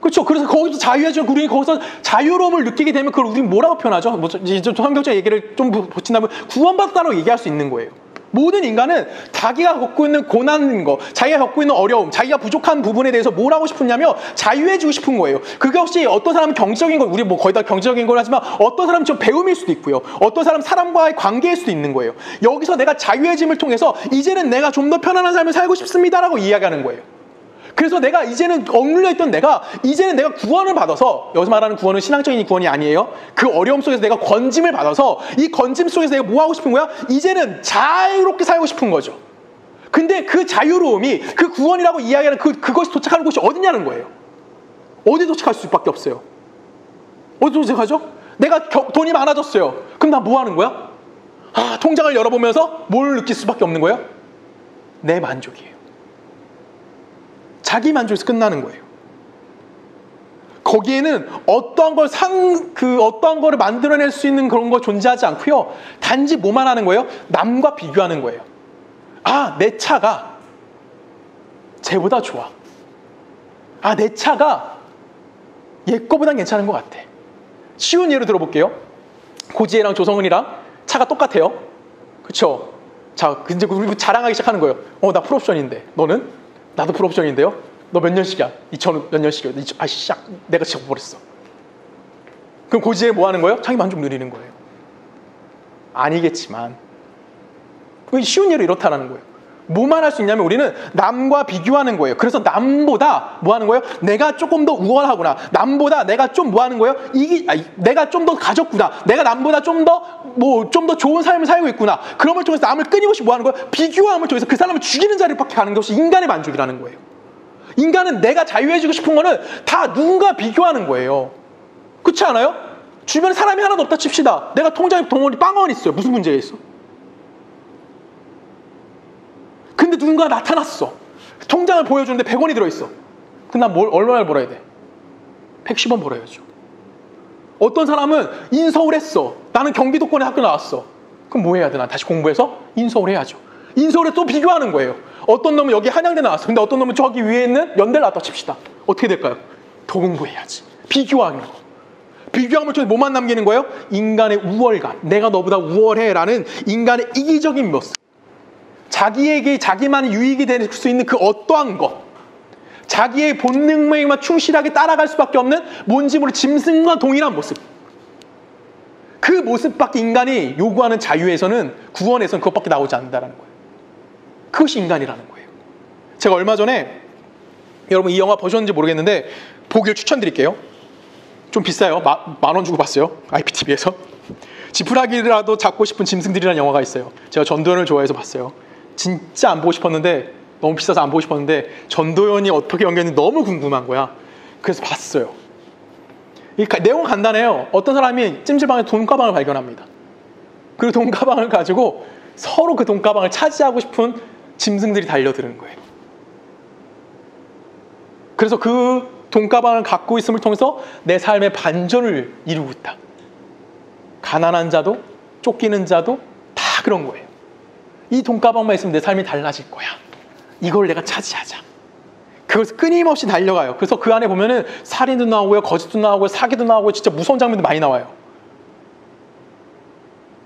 그렇죠. 그래서 거기서 자유해지고 우리 거기서 자유로움을 느끼게 되면 그걸 우리 뭐라고 표현하죠? 뭐 이제 성경적 얘기를 좀 붙인다면 구원받았다고 얘기할 수 있는 거예요. 모든 인간은 자기가 겪고 있는 고난인 거, 자기가 겪고 있는 어려움, 자기가 부족한 부분에 대해서 뭘 하고 싶으냐면 자유해지고 싶은 거예요. 그것이 어떤 사람은 경제적인 거, 우리 뭐 거의 다 경제적인 걸 하지만 어떤 사람은 좀 배움일 수도 있고요. 어떤 사람은 사람과의 관계일 수도 있는 거예요. 여기서 내가 자유해짐을 통해서 이제는 내가 좀 더 편안한 삶을 살고 싶습니다라고 이야기하는 거예요. 그래서 내가 이제는 억눌려 있던 이제는 내가 구원을 받아서, 여기서 말하는 구원은 신앙적인 구원이 아니에요. 그 어려움 속에서 내가 건짐을 받아서 이 건짐 속에서 내가 뭐 하고 싶은 거야? 이제는 자유롭게 살고 싶은 거죠. 근데 그 자유로움이 그 구원이라고 이야기하는 그것이 도착하는 곳이 어디냐는 거예요. 어디 도착할 수밖에 없어요. 어디 도착하죠? 내가 돈이 많아졌어요. 그럼 나 뭐 하는 거야? 통장을 열어보면서 뭘 느낄 수밖에 없는 거예요? 내 만족이에요. 자기 만족에서 끝나는 거예요. 거기에는 어떠한 거를 만들어낼 수 있는 그런 거 존재하지 않고요. 단지 뭐만 하는 거예요? 남과 비교하는 거예요. 내 차가 쟤보다 좋아. 내 차가 얘 거보단 괜찮은 것 같아. 쉬운 예로 들어볼게요. 고지혜랑 조성은이랑 차가 똑같아요. 그쵸? 자, 이제 우리 자랑하기 시작하는 거예요. 나 풀옵션인데. 너는? 나도 풀옵션인데요? 너 몇 년씩이야? 2000 몇 년씩이야? 내가 지워버렸어. 그럼 고지혜 뭐 하는 거예요? 자기 만족 누리는 거예요. 아니겠지만 쉬운 예로 이렇다라는 거예요. 뭐만 할 수 있냐면 우리는 남과 비교하는 거예요. 그래서 남보다 뭐 하는 거예요? 내가 조금 더 우월하구나. 남보다 내가 좀 뭐 하는 거예요? 내가 좀 더 가졌구나. 내가 남보다 좀 더 좋은 삶을 살고 있구나. 그런 걸 통해서 남을 끊임없이 뭐 하는 거예요? 비교함을 통해서 그 사람을 죽이는 자리밖에 가는 것이 인간의 만족이라는 거예요. 인간은 내가 자유해지고 싶은 거는 다 누군가 비교하는 거예요. 그렇지 않아요? 주변에 사람이 하나도 없다 칩시다. 내가 통장에 빵원 있어요. 무슨 문제가 있어? 근데 누군가 나타났어. 통장을 보여주는데 100원이 들어있어. 그럼 난 얼마나 벌어야 돼? 110원 벌어야죠. 어떤 사람은 인서울 했어. 나는 경기도권에 학교 나왔어. 그럼 뭐 해야 돼? 난 다시 공부해서 인서울 해야죠. 인서울에 또 비교하는 거예요. 어떤 놈은 여기 한양대 나왔어. 근데 어떤 놈은 저기 위에 있는 연대를 나왔다 칩시다. 어떻게 될까요? 더 공부해야지. 비교하는 거. 비교함을 통해 뭐만 남기는 거예요? 인간의 우월감. 내가 너보다 우월해라는 인간의 이기적인 모습. 자기에게 자기만의 유익이 될 수 있는 그 어떠한 것, 자기의 본능에만 충실하게 따라갈 수밖에 없는 뭔지 모르는 짐승과 동일한 모습. 그 모습밖에 인간이 요구하는 자유에서는, 구원에서는 그것밖에 나오지 않는다는 거예요. 그것이 인간이라는 거예요. 제가 얼마 전에, 여러분 이 영화 보셨는지 모르겠는데 보기를 추천드릴게요. 좀 비싸요. 10,000원 주고 봤어요. IPTV에서. 지푸라기라도 잡고 싶은 짐승들이라는 영화가 있어요. 제가 전도연을 좋아해서 봤어요. 진짜 안 보고 싶었는데, 너무 비싸서 안 보고 싶었는데 전도연이 어떻게 연기했는지 너무 궁금한 거야. 그래서 봤어요. 이 내용은 간단해요. 어떤 사람이 찜질방에 돈가방을 발견합니다. 그리고 돈가방을 가지고 서로 그 돈가방을 차지하고 싶은 짐승들이 달려드는 거예요. 그래서 그 돈가방을 갖고 있음을 통해서 내 삶의 반전을 이루고 있다. 가난한 자도 쫓기는 자도 다 그런 거예요. 이 돈가방만 있으면 내 삶이 달라질 거야. 이걸 내가 차지하자. 그것을 끊임없이 달려가요. 그래서 그 안에 보면은 살인도 나오고요, 거짓도 나오고요, 사기도 나오고요, 진짜 무서운 장면도 많이 나와요.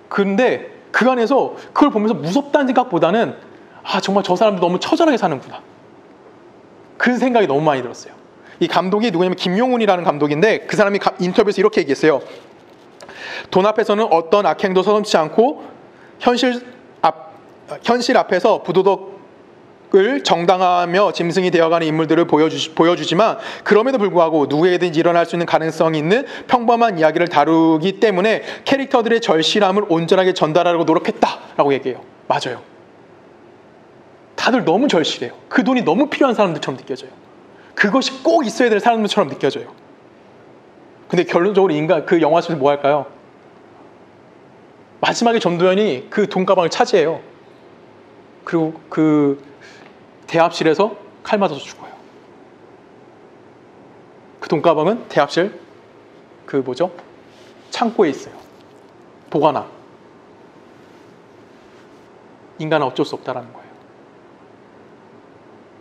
그런데 그 안에서 그걸 보면서 무섭다는 생각보다는 정말 저 사람도 너무 처절하게 사는구나. 그 생각이 너무 많이 들었어요. 이 감독이 누구냐면 김용훈이라는 감독인데, 그 사람이 인터뷰에서 이렇게 얘기했어요. 돈 앞에서는 어떤 악행도 서슴지 않고 현실 앞에서 부도덕을 정당화하며 짐승이 되어가는 인물들을 보여주지만, 그럼에도 불구하고 누구에게든지 일어날 수 있는 가능성이 있는 평범한 이야기를 다루기 때문에 캐릭터들의 절실함을 온전하게 전달하려고 노력했다라고 얘기해요. 맞아요. 다들 너무 절실해요. 그 돈이 너무 필요한 사람들처럼 느껴져요. 그것이 꼭 있어야 될 사람들처럼 느껴져요. 근데 결론적으로 그 영화 속에서 뭐 할까요? 마지막에 전도연이 그 돈가방을 차지해요. 그리고 그 대합실에서 칼 맞아서 죽어요. 그 돈가방은 대합실 창고에 있어요. 보관함. 인간은 어쩔 수 없다라는 거예요.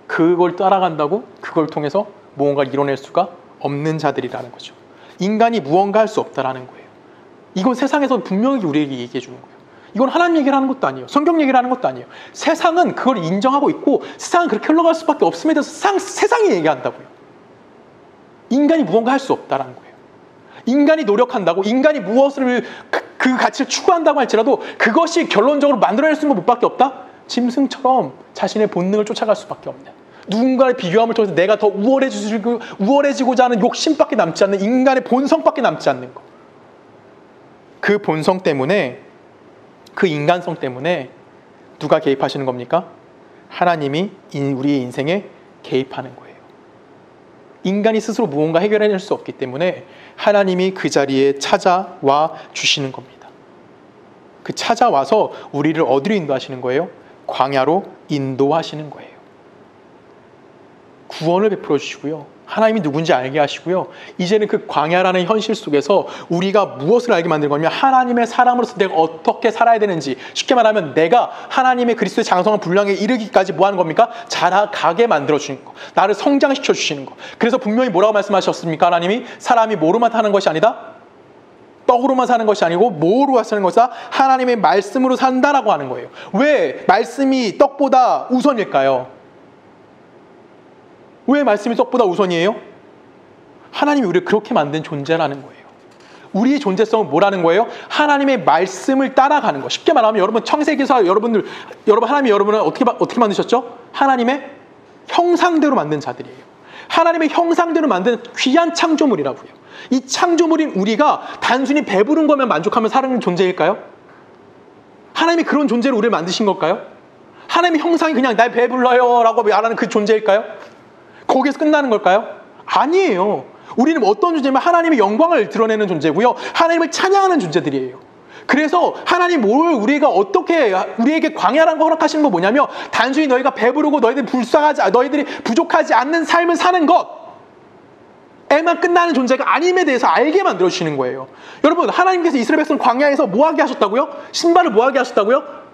그걸 따라간다고 그걸 통해서 무언가를 이뤄낼 수가 없는 자들이라는 거죠. 인간이 무언가 할 수 없다라는 거예요. 이건 세상에서 분명히 우리에게 얘기해 주는 거예요. 이건 하나님 얘기를 하는 것도 아니에요. 성경 얘기를 하는 것도 아니에요. 세상은 그걸 인정하고 있고 세상은 그렇게 흘러갈 수밖에 없음에 대해서 세상이 얘기한다고요. 인간이 무언가 할 수 없다라는 거예요. 인간이 노력한다고, 인간이 무엇을 그 가치를 추구한다고 할지라도 그것이 결론적으로 만들어낼 수 있는 것밖에 없다? 짐승처럼 자신의 본능을 쫓아갈 수밖에 없는, 누군가의 비교함을 통해서 내가 더 우월해지고자 하는 욕심밖에 남지 않는, 인간의 본성밖에 남지 않는 것. 그 본성 때문에, 그 인간성 때문에 누가 개입하시는 겁니까? 하나님이 우리의 인생에 개입하는 거예요. 인간이 스스로 무언가 해결해낼 수 없기 때문에 하나님이 그 자리에 찾아와 주시는 겁니다. 그 찾아와서 우리를 어디로 인도하시는 거예요? 광야로 인도하시는 거예요. 구원을 베풀어 주시고요. 하나님이 누군지 알게 하시고요. 이제는 그 광야라는 현실 속에서 우리가 무엇을 알게 만든 거냐면 하나님의 사람으로서 내가 어떻게 살아야 되는지, 쉽게 말하면 내가 하나님의 그리스도의 장성한 분량에 이르기까지 뭐 하는 겁니까? 자라가게 만들어 주는 거, 나를 성장시켜 주시는 거. 그래서 분명히 뭐라고 말씀하셨습니까? 하나님이 사람이 뭐로만 사는 것이 아니다, 떡으로만 사는 것이 아니고 뭐로 사는 것이다? 하나님의 말씀으로 산다라고 하는 거예요. 왜 말씀이 떡보다 우선일까요? 왜 말씀이 떡보다 우선이에요? 하나님이 우리를 그렇게 만든 존재라는 거예요. 우리의 존재성은 뭐라는 거예요? 하나님의 말씀을 따라가는 거. 쉽게 말하면 여러분 창세기에서 하나님이 여러분을 어떻게 만드셨죠? 하나님의 형상대로 만든 자들이에요. 하나님의 형상대로 만든 귀한 창조물이라고요. 이 창조물인 우리가 단순히 배부른 거면 만족하면 사는 존재일까요? 하나님이 그런 존재로 우리를 만드신 걸까요? 하나님의 형상이 그냥 날 배불러요 라고 말하는 그 존재일까요? 거기에서 끝나는 걸까요? 아니에요. 우리는 어떤 존재냐면 하나님의 영광을 드러내는 존재고요. 하나님을 찬양하는 존재들이에요. 그래서 하나님 우리가 어떻게 우리에게 광야라는 거 허락하시는 거 뭐냐면 단순히 너희가 배부르고 너희들이 부족하지 않는 삶을 사는 것에만 끝나는 존재가 아님에 대해서 알게 만들어주시는 거예요. 여러분, 하나님께서 이스라엘 백성 광야에서 뭐 하게 하셨다고요? 신발을 뭐 하게 하셨다고요?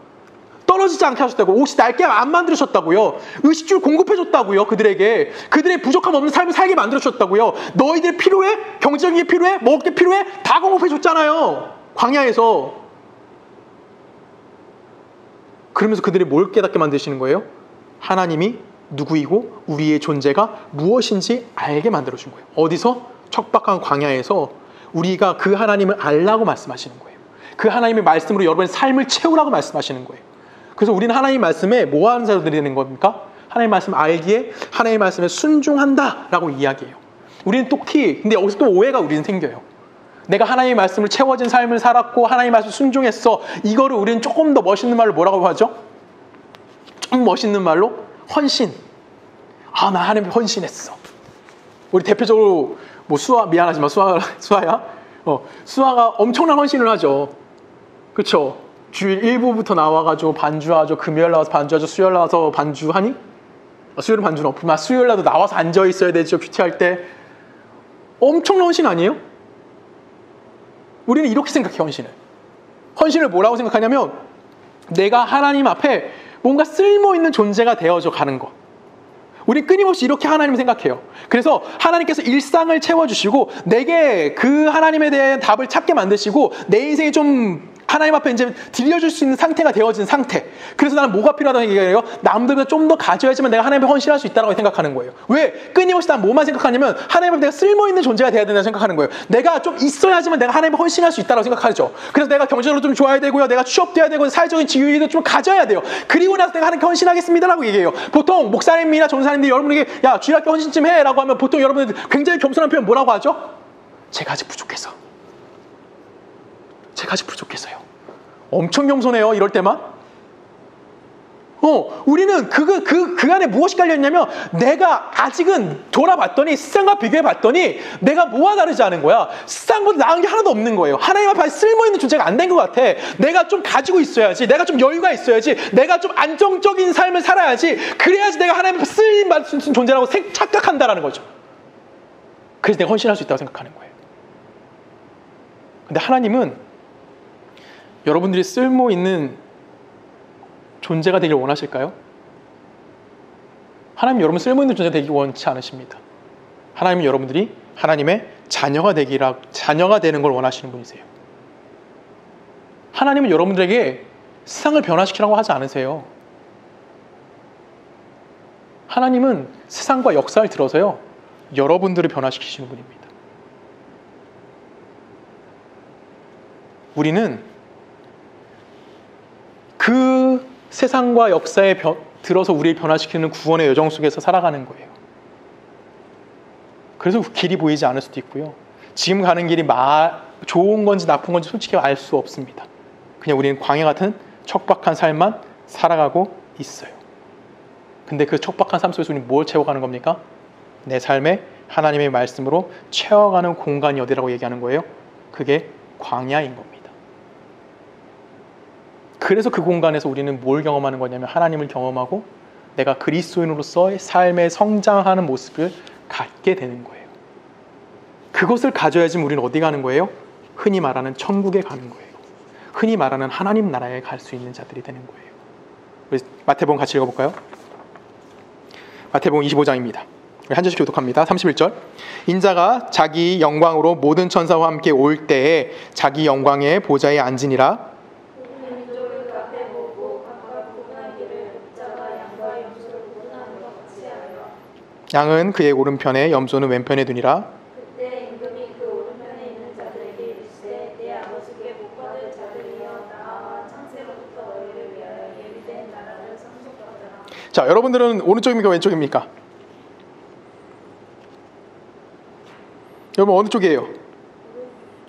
떨어지지 않게 하셨다고요. 옷이 낡게 안 만들으셨다고요. 의식주를 공급해줬다고요. 그들의 부족함 없는 삶을 살게 만들어주셨다고요. 너희들 필요해? 경제적인 게 필요해? 먹을 게 필요해? 다 공급해줬잖아요. 광야에서. 그러면서 그들이 뭘 깨닫게 만드시는 거예요? 하나님이 누구이고 우리의 존재가 무엇인지 알게 만들어준 거예요. 어디서? 척박한 광야에서 우리가 그 하나님을 알라고 말씀하시는 거예요. 그 하나님의 말씀으로 여러분의 삶을 채우라고 말씀하시는 거예요. 그래서 우리는 하나님 말씀에 뭐 하는 자들이 되는 겁니까? 하나님 말씀 알기에 하나님 말씀에 순종한다라고 이야기해요. 우리는 근데 여기서 또 오해가 우리는 생겨요. 내가 하나님의 말씀을 채워진 삶을 살았고 하나님 말씀 순종했어. 이거를 우리는 조금 더 멋있는 말로 뭐라고 하죠? 좀 멋있는 말로 헌신. 나 하나님께 헌신했어. 우리 대표적으로 미안하지만 수아야. 수아가 엄청난 헌신을 하죠. 그렇죠? 주일 1부부터 나와가지고 반주하죠. 금요일 나와서 반주하죠. 수요일 나와서 반주하니? 수요일은 반주는 없구나. 수요일 날도 나와서 앉아있어야 되죠. 큐티할 때. 엄청난 헌신 아니에요? 우리는 이렇게 생각해, 헌신을. 헌신을 뭐라고 생각하냐면 내가 하나님 앞에 뭔가 쓸모있는 존재가 되어져 가는 것. 우리 끊임없이 이렇게 하나님을 생각해요. 그래서 하나님께서 일상을 채워주시고 내게 그 하나님에 대한 답을 찾게 만드시고 내 인생이 좀 하나님 앞에 이제 들려줄 수 있는 상태가 되어진 상태. 그래서 나는 뭐가 필요하다는 얘기예요? 남들보다 좀 더 가져야지만 내가 하나님 앞에 헌신할 수 있다고 생각하는 거예요. 왜? 끊임없이 난 뭐만 생각하냐면 하나님 앞에 내가 쓸모있는 존재가 돼야 된다고 생각하는 거예요. 내가 좀 있어야지만 내가 하나님 앞에 헌신할 수 있다고 생각하죠. 그래서 내가 경제적으로 좀 좋아야 되고요. 내가 취업돼야 되고 사회적인 지위도 좀 가져야 돼요. 그리고 나서 내가 하나님께 헌신하겠습니다라고 얘기해요. 보통 목사님이나 전사님들이 여러분에게 주일학교 헌신 좀 해라고 하면 보통 여러분들 굉장히 겸손한 표현 뭐라고 하죠? 제가 아직 부족해서요. 엄청 겸손해요. 이럴 때만. 우리는 그 안에 무엇이 깔려있냐면 내가 아직은 돌아봤더니 세상과 비교해봤더니 내가 뭐와 다르지 않은 거야. 세상보다 나은 게 하나도 없는 거예요. 하나님 앞에 쓸모있는 존재가 안 된 것 같아. 내가 좀 가지고 있어야지. 내가 좀 여유가 있어야지. 내가 좀 안정적인 삶을 살아야지. 그래야지 내가 하나님 앞에 쓰임받을 존재라고 착각한다라는 거죠. 그래서 내가 헌신할 수 있다고 생각하는 거예요. 근데 하나님은 여러분들이 쓸모있는 존재가 되길 원하실까요? 하나님 여러분 쓸모있는 존재가 되기 원치 않으십니다. 하나님은 여러분들이 하나님의 자녀가 되는 걸 원하시는 분이세요. 하나님은 여러분들에게 세상을 변화시키라고 하지 않으세요. 하나님은 세상과 역사를 들어서요, 여러분들을 변화시키시는 분입니다. 우리는 그 세상과 역사에 들어서 우리를 변화시키는 구원의 여정 속에서 살아가는 거예요. 그래서 길이 보이지 않을 수도 있고요. 지금 가는 길이 좋은 건지 나쁜 건지 솔직히 알 수 없습니다. 그냥 우리는 광야 같은 척박한 삶만 살아가고 있어요. 근데 그 척박한 삶 속에서 우리는 뭘 채워가는 겁니까? 내 삶에 하나님의 말씀으로 채워가는 공간이 어디라고 얘기하는 거예요? 그게 광야인 겁니다. 그래서 그 공간에서 우리는 뭘 경험하는 거냐면 하나님을 경험하고 내가 그리스도인으로서의 삶에 성장하는 모습을 갖게 되는 거예요. 그것을 가져야지 우리는 어디 가는 거예요? 흔히 말하는 천국에 가는 거예요. 흔히 말하는 하나님 나라에 갈 수 있는 자들이 되는 거예요. 우리 마태복음 같이 읽어볼까요? 마태복음 25장입니다. 한 절씩 교독합니다. 31절. 인자가 자기 영광으로 모든 천사와 함께 올 때에 자기 영광의 보좌에 앉으니라. 양은 그의 오른편에 염소는 왼편에 두니라. 그때 임금이 그 오른편에 있는 자들에게 이르시되 내 아버지께 복받을 자들이여 나와 창세로부터 너희를 위하여 예비된 나라를 상속받으라. 자, 여러분들은 오른쪽입니까 왼쪽입니까? 여러분 어느 쪽이에요?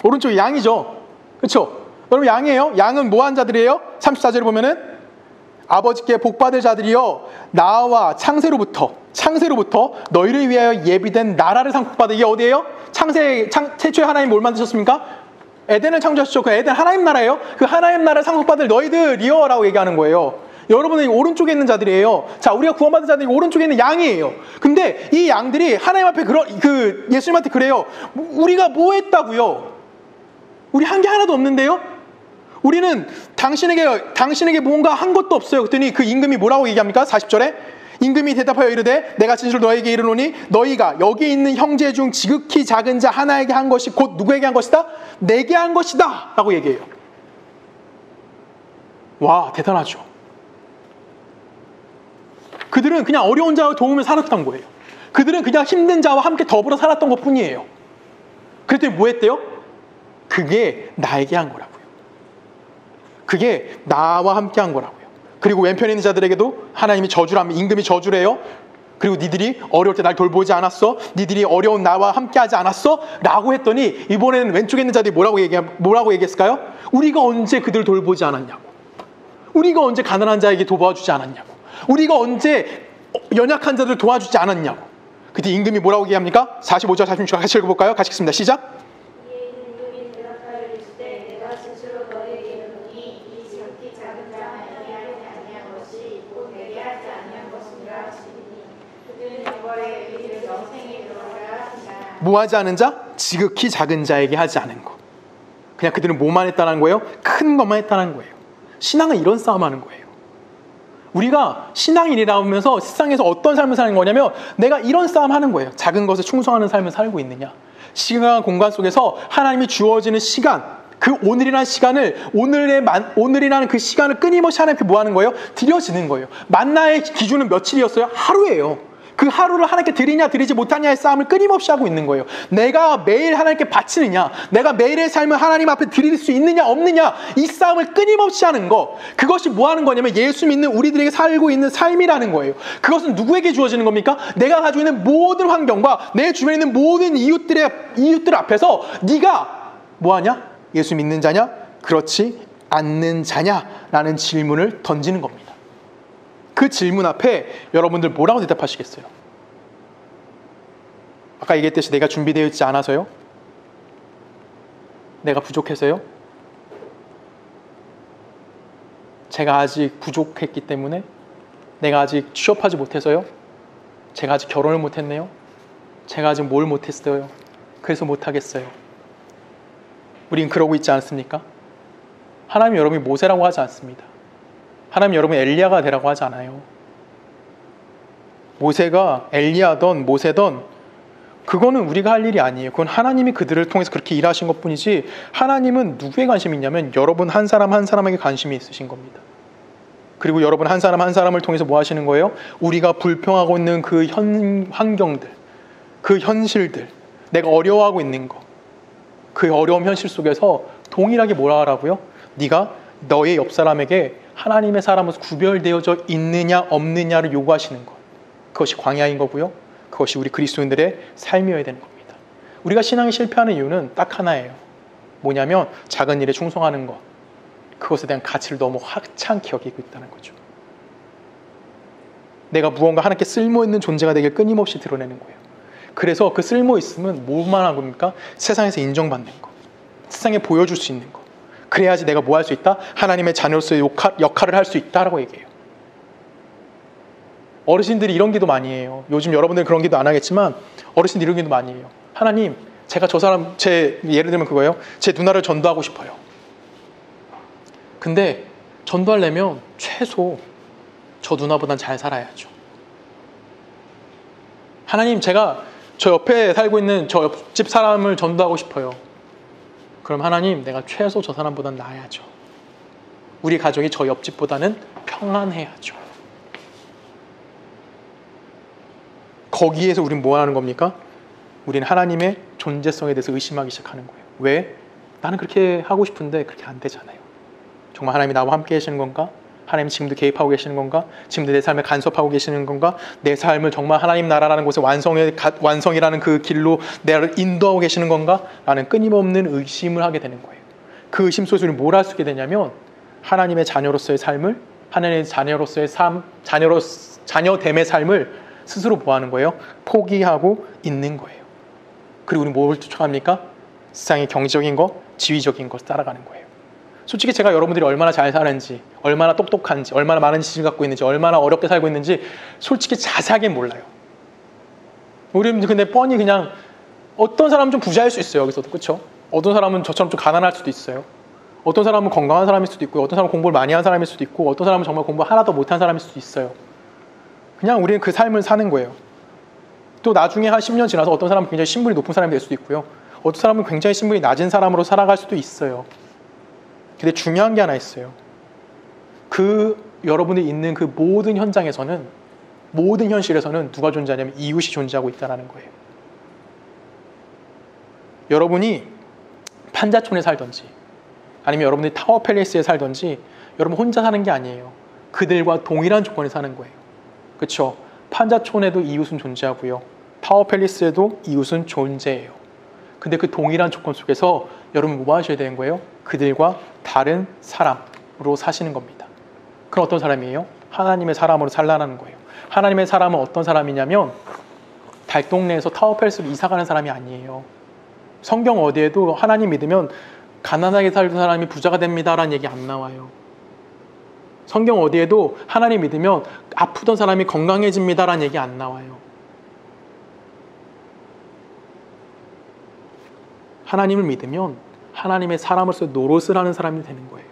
오른쪽이 양이죠. 그렇죠? 여러분 양이에요. 양은 뭐한 자들이에요? 34절에 보면은 아버지께 복받을 자들이여 나와 창세로부터 너희를 위하여 예비된 나라를 상속받아. 이게 어디예요? 최초에 하나님 뭘 만드셨습니까? 에덴을 창조하셨죠. 그 에덴 하나님 나라예요. 그 하나님 나라를 상속받을 너희들이여 라고 얘기하는 거예요. 여러분은 오른쪽에 있는 자들이에요. 자, 우리가 구원받은 자들이 오른쪽에 있는 양이에요. 근데 이 양들이 하나님 앞에 예수님한테 그래요. 우리가 뭐 했다고요? 우리 한 게 하나도 없는데요? 우리는 당신에게 뭔가 한 것도 없어요. 그랬더니 그 임금이 뭐라고 얘기합니까? 40절에 임금이 대답하여 이르되 내가 진실로 너에게 이르노니 너희가 여기 있는 형제 중 지극히 작은 자 하나에게 한 것이 곧 누구에게 한 것이다? 내게 한 것이다 라고 얘기해요. 와, 대단하죠. 그들은 그냥 어려운 자와 도움을 살았던 거예요. 그들은 그냥 힘든 자와 함께 더불어 살았던 것 뿐이에요. 그랬더니 뭐 했대요? 그게 나에게 한 거라고요. 그게 나와 함께 한 거라고요. 그리고 왼편에 있는 자들에게도 하나님이 저주를 하면 임금이 저주를 해요. 그리고 니들이 어려울 때 날 돌보지 않았어? 니들이 어려운 나와 함께 하지 않았어? 라고 했더니 이번에는 왼쪽에 있는 자들이 뭐라고 얘기했을까요? 우리가 언제 그들을 돌보지 않았냐고. 우리가 언제 가난한 자에게 도와주지 않았냐고. 우리가 언제 연약한 자들을 도와주지 않았냐고. 그때 임금이 뭐라고 얘기합니까? 45절 46절 같이 읽어볼까요? 같이 읽습니다. 시작. 뭐 하지 않은 자? 지극히 작은 자에게 하지 않은 것. 그냥 그들은 뭐만 했다는 거예요? 큰 것만 했다는 거예요. 신앙은 이런 싸움하는 거예요. 우리가 신앙인이라 하면서 세상에서 어떤 삶을 사는 거냐면 내가 이런 싸움 하는 거예요. 작은 것에 충성하는 삶을 살고 있느냐. 시간 공간 속에서 하나님이 주어지는 시간, 그 오늘이라는 시간을 오늘이라는 그 시간을 끊임없이 하나님께 뭐 하는 거예요? 드려지는 거예요. 만나의 기준은 며칠이었어요? 하루예요. 그 하루를 하나님께 드리냐 드리지 못하냐의 싸움을 끊임없이 하고 있는 거예요. 내가 매일 하나님께 바치느냐, 내가 매일의 삶을 하나님 앞에 드릴 수 있느냐 없느냐, 이 싸움을 끊임없이 하는 거. 그것이 뭐 하는 거냐면 예수 믿는 우리들에게 살고 있는 삶이라는 거예요. 그것은 누구에게 주어지는 겁니까? 내가 가지고 있는 모든 환경과 내 주변에 있는 모든 이웃들 앞에서 네가 뭐 하냐? 예수 믿는 자냐? 그렇지 않는 자냐? 라는 질문을 던지는 겁니다. 그 질문 앞에 여러분들 뭐라고 대답하시겠어요? 아까 얘기했듯이 내가 준비되어 있지 않아서요? 내가 부족해서요? 제가 아직 부족했기 때문에? 내가 아직 취업하지 못해서요? 제가 아직 결혼을 못했네요? 제가 아직 뭘 못했어요? 그래서 못하겠어요. 우린 그러고 있지 않습니까? 하나님이 여러분이 모세라고 하지 않습니다. 하나님 여러분 엘리야가 되라고 하지 않아요. 모세가 엘리야든 모세든 그거는 우리가 할 일이 아니에요. 그건 하나님이 그들을 통해서 그렇게 일하신 것뿐이지, 하나님은 누구에 관심이 있냐면 여러분 한 사람 한 사람에게 관심이 있으신 겁니다. 그리고 여러분 한 사람 한 사람을 통해서 뭐 하시는 거예요? 우리가 불평하고 있는 그 환경들, 그 현실들, 내가 어려워하고 있는 거, 그 어려운 현실 속에서 동일하게 뭐라 하라고요? 네가 너의 옆 사람에게 하나님의 사람으로서 구별되어져 있느냐 없느냐를 요구하시는 것. 그것이 광야인 거고요. 그것이 우리 그리스도인들의 삶이어야 되는 겁니다. 우리가 신앙에 실패하는 이유는 딱 하나예요. 뭐냐면 작은 일에 충성하는 것, 그것에 대한 가치를 너무 하찮게 여기고 있다는 거죠. 내가 무언가 하나님께 쓸모있는 존재가 되길 끊임없이 드러내는 거예요. 그래서 그 쓸모있음은 뭐만 한 겁니까? 세상에서 인정받는 것, 세상에 보여줄 수 있는 것. 그래야지 내가 뭐 할 수 있다? 하나님의 자녀로서의 역할을 할 수 있다라고 얘기해요. 어르신들이 이런 기도 많이 해요. 요즘 여러분들은 그런 기도 안 하겠지만 어르신들이 이런 기도 많이 해요. 하나님, 제가 저 사람, 예를 들면 그거예요. 제 누나를 전도하고 싶어요. 근데 전도하려면 최소 저 누나보단 잘 살아야죠. 하나님, 제가 저 옆에 살고 있는 저 옆집 사람을 전도하고 싶어요. 그럼 하나님, 내가 최소 저 사람보단 나아야죠. 우리 가족이 저 옆집보다는 평안해야죠. 거기에서 우린 뭐 하는 겁니까? 우린 하나님의 존재성에 대해서 의심하기 시작하는 거예요. 왜? 나는 그렇게 하고 싶은데 그렇게 안 되잖아요. 정말 하나님이 나와 함께 계시는 건가? 하나님 지금도 개입하고 계시는 건가? 지금도 내 삶에 간섭하고 계시는 건가? 내 삶을 정말 하나님 나라라는 곳에 완성이라는 그 길로 내를 인도하고 계시는 건가? 라는 끊임없는 의심을 하게 되는 거예요. 그 의심 속에서 우리는 뭘 할 수 있게 되냐면 하나님의 자녀로서의 삶을, 하나님의 자녀로서의 삶, 자녀됨의 삶을 스스로 뭐 하는 거예요? 포기하고 있는 거예요. 그리고 우리는 뭘 쫓아갑니까? 세상의 경제적인 것, 지위적인 것 따라가는 거예요. 솔직히 제가 여러분들이 얼마나 잘 사는지, 얼마나 똑똑한지, 얼마나 많은 지식을 갖고 있는지, 얼마나 어렵게 살고 있는지 솔직히 자세하게 몰라요. 우리는 근데 뻔히 그냥 어떤 사람은 좀 부자일 수 있어요. 여기서도. 그렇죠? 어떤 사람은 저처럼 좀 가난할 수도 있어요. 어떤 사람은 건강한 사람일 수도 있고, 어떤 사람은 공부를 많이 한 사람일 수도 있고, 어떤 사람은 정말 공부 하나도 못한 사람일 수도 있어요. 그냥 우리는 그 삶을 사는 거예요. 또 나중에 한 10년 지나서 어떤 사람은 굉장히 신분이 높은 사람이 될 수도 있고요. 어떤 사람은 굉장히 신분이 낮은 사람으로 살아갈 수도 있어요. 근데 중요한 게 하나 있어요. 여러분이 있는 그 모든 현장에서는, 모든 현실에서는 누가 존재하냐면 이웃이 존재하고 있다는 거예요. 여러분이 판자촌에 살든지 아니면 여러분들이 타워 팰리스에 살든지 여러분 혼자 사는 게 아니에요. 그들과 동일한 조건에 사는 거예요. 그렇죠? 판자촌에도 이웃은 존재하고요. 타워 팰리스에도 이웃은 존재해요. 근데 그 동일한 조건 속에서 여러분 뭐 하셔야 되는 거예요? 그들과 다른 사람으로 사시는 겁니다. 그럼 어떤 사람이에요? 하나님의 사람으로 살라는 거예요. 하나님의 사람은 어떤 사람이냐면 달동네에서 타워 팰리스로 이사가는 사람이 아니에요. 성경 어디에도 하나님 믿으면 가난하게 살던 사람이 부자가 됩니다라는 얘기 안 나와요. 성경 어디에도 하나님 믿으면 아프던 사람이 건강해집니다라는 얘기 안 나와요. 하나님을 믿으면 하나님의 사람으로서 노릇을 하는 사람이 되는 거예요.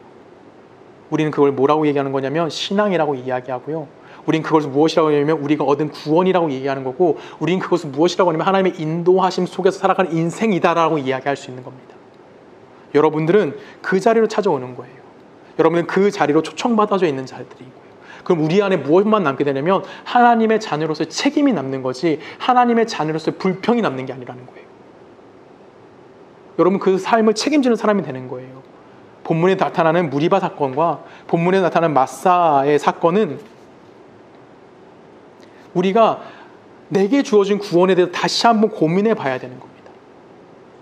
우리는 그걸 뭐라고 얘기하는 거냐면 신앙이라고 이야기하고요. 우린 그것을 무엇이라고 하냐면 우리가 얻은 구원이라고 얘기하는 거고, 우린 그것을 무엇이라고 하냐면 하나님의 인도하심 속에서 살아가는 인생이다라고 이야기할 수 있는 겁니다. 여러분들은 그 자리로 찾아오는 거예요. 여러분은 그 자리로 초청받아져 있는 자들인 거예요. 그럼 우리 안에 무엇만 남게 되냐면 하나님의 자녀로서의 책임이 남는 거지 하나님의 자녀로서의 불평이 남는 게 아니라는 거예요. 여러분 그 삶을 책임지는 사람이 되는 거예요. 본문에 나타나는 무리바 사건과 본문에 나타나는 마사의 사건은 우리가 내게 주어진 구원에 대해서 다시 한번 고민해 봐야 되는 겁니다.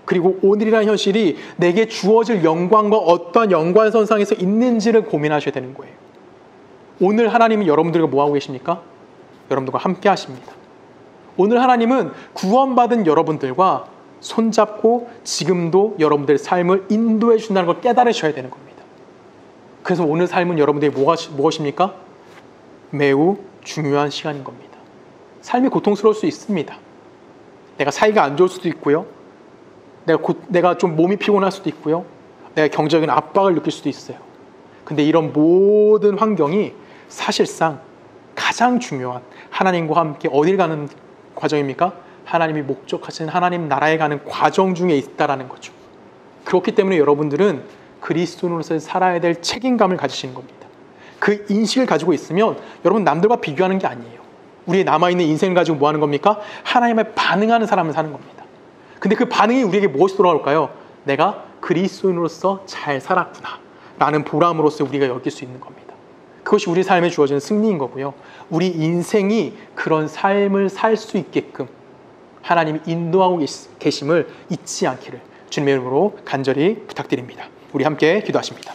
그리고 오늘이라는 현실이 내게 주어질 영광과 어떤 연관선상에서 있는지를 고민하셔야 되는 거예요. 오늘 하나님은 여러분들과 뭐하고 계십니까? 여러분들과 함께 하십니다. 오늘 하나님은 구원받은 여러분들과 손잡고 지금도 여러분들의 삶을 인도해 준다는 걸 깨달으셔야 되는 겁니다. 그래서 오늘 삶은 여러분들이 무엇입니까? 매우 중요한 시간인 겁니다. 삶이 고통스러울 수 있습니다. 내가 사이가 안 좋을 수도 있고요. 내가 좀 몸이 피곤할 수도 있고요. 내가 경제적인 압박을 느낄 수도 있어요. 근데 이런 모든 환경이 사실상 가장 중요한 하나님과 함께 어딜 가는 과정입니까? 하나님이 목적하신 하나님 나라에 가는 과정 중에 있다라는 거죠. 그렇기 때문에 여러분들은 그리스도인으로서 살아야 될 책임감을 가지시는 겁니다. 그 인식을 가지고 있으면 여러분 남들과 비교하는 게 아니에요. 우리의 남아있는 인생을 가지고 뭐 하는 겁니까? 하나님에 반응하는 사람을 사는 겁니다. 근데 그 반응이 우리에게 무엇이 돌아올까요? 내가 그리스도인으로서 잘 살았구나 라는 보람으로서 우리가 여길 수 있는 겁니다. 그것이 우리 삶에 주어지는 승리인 거고요. 우리 인생이 그런 삶을 살 수 있게끔 하나님이 인도하고 계심을 잊지 않기를 주님의 이름으로 간절히 부탁드립니다. 우리 함께 기도하십니다.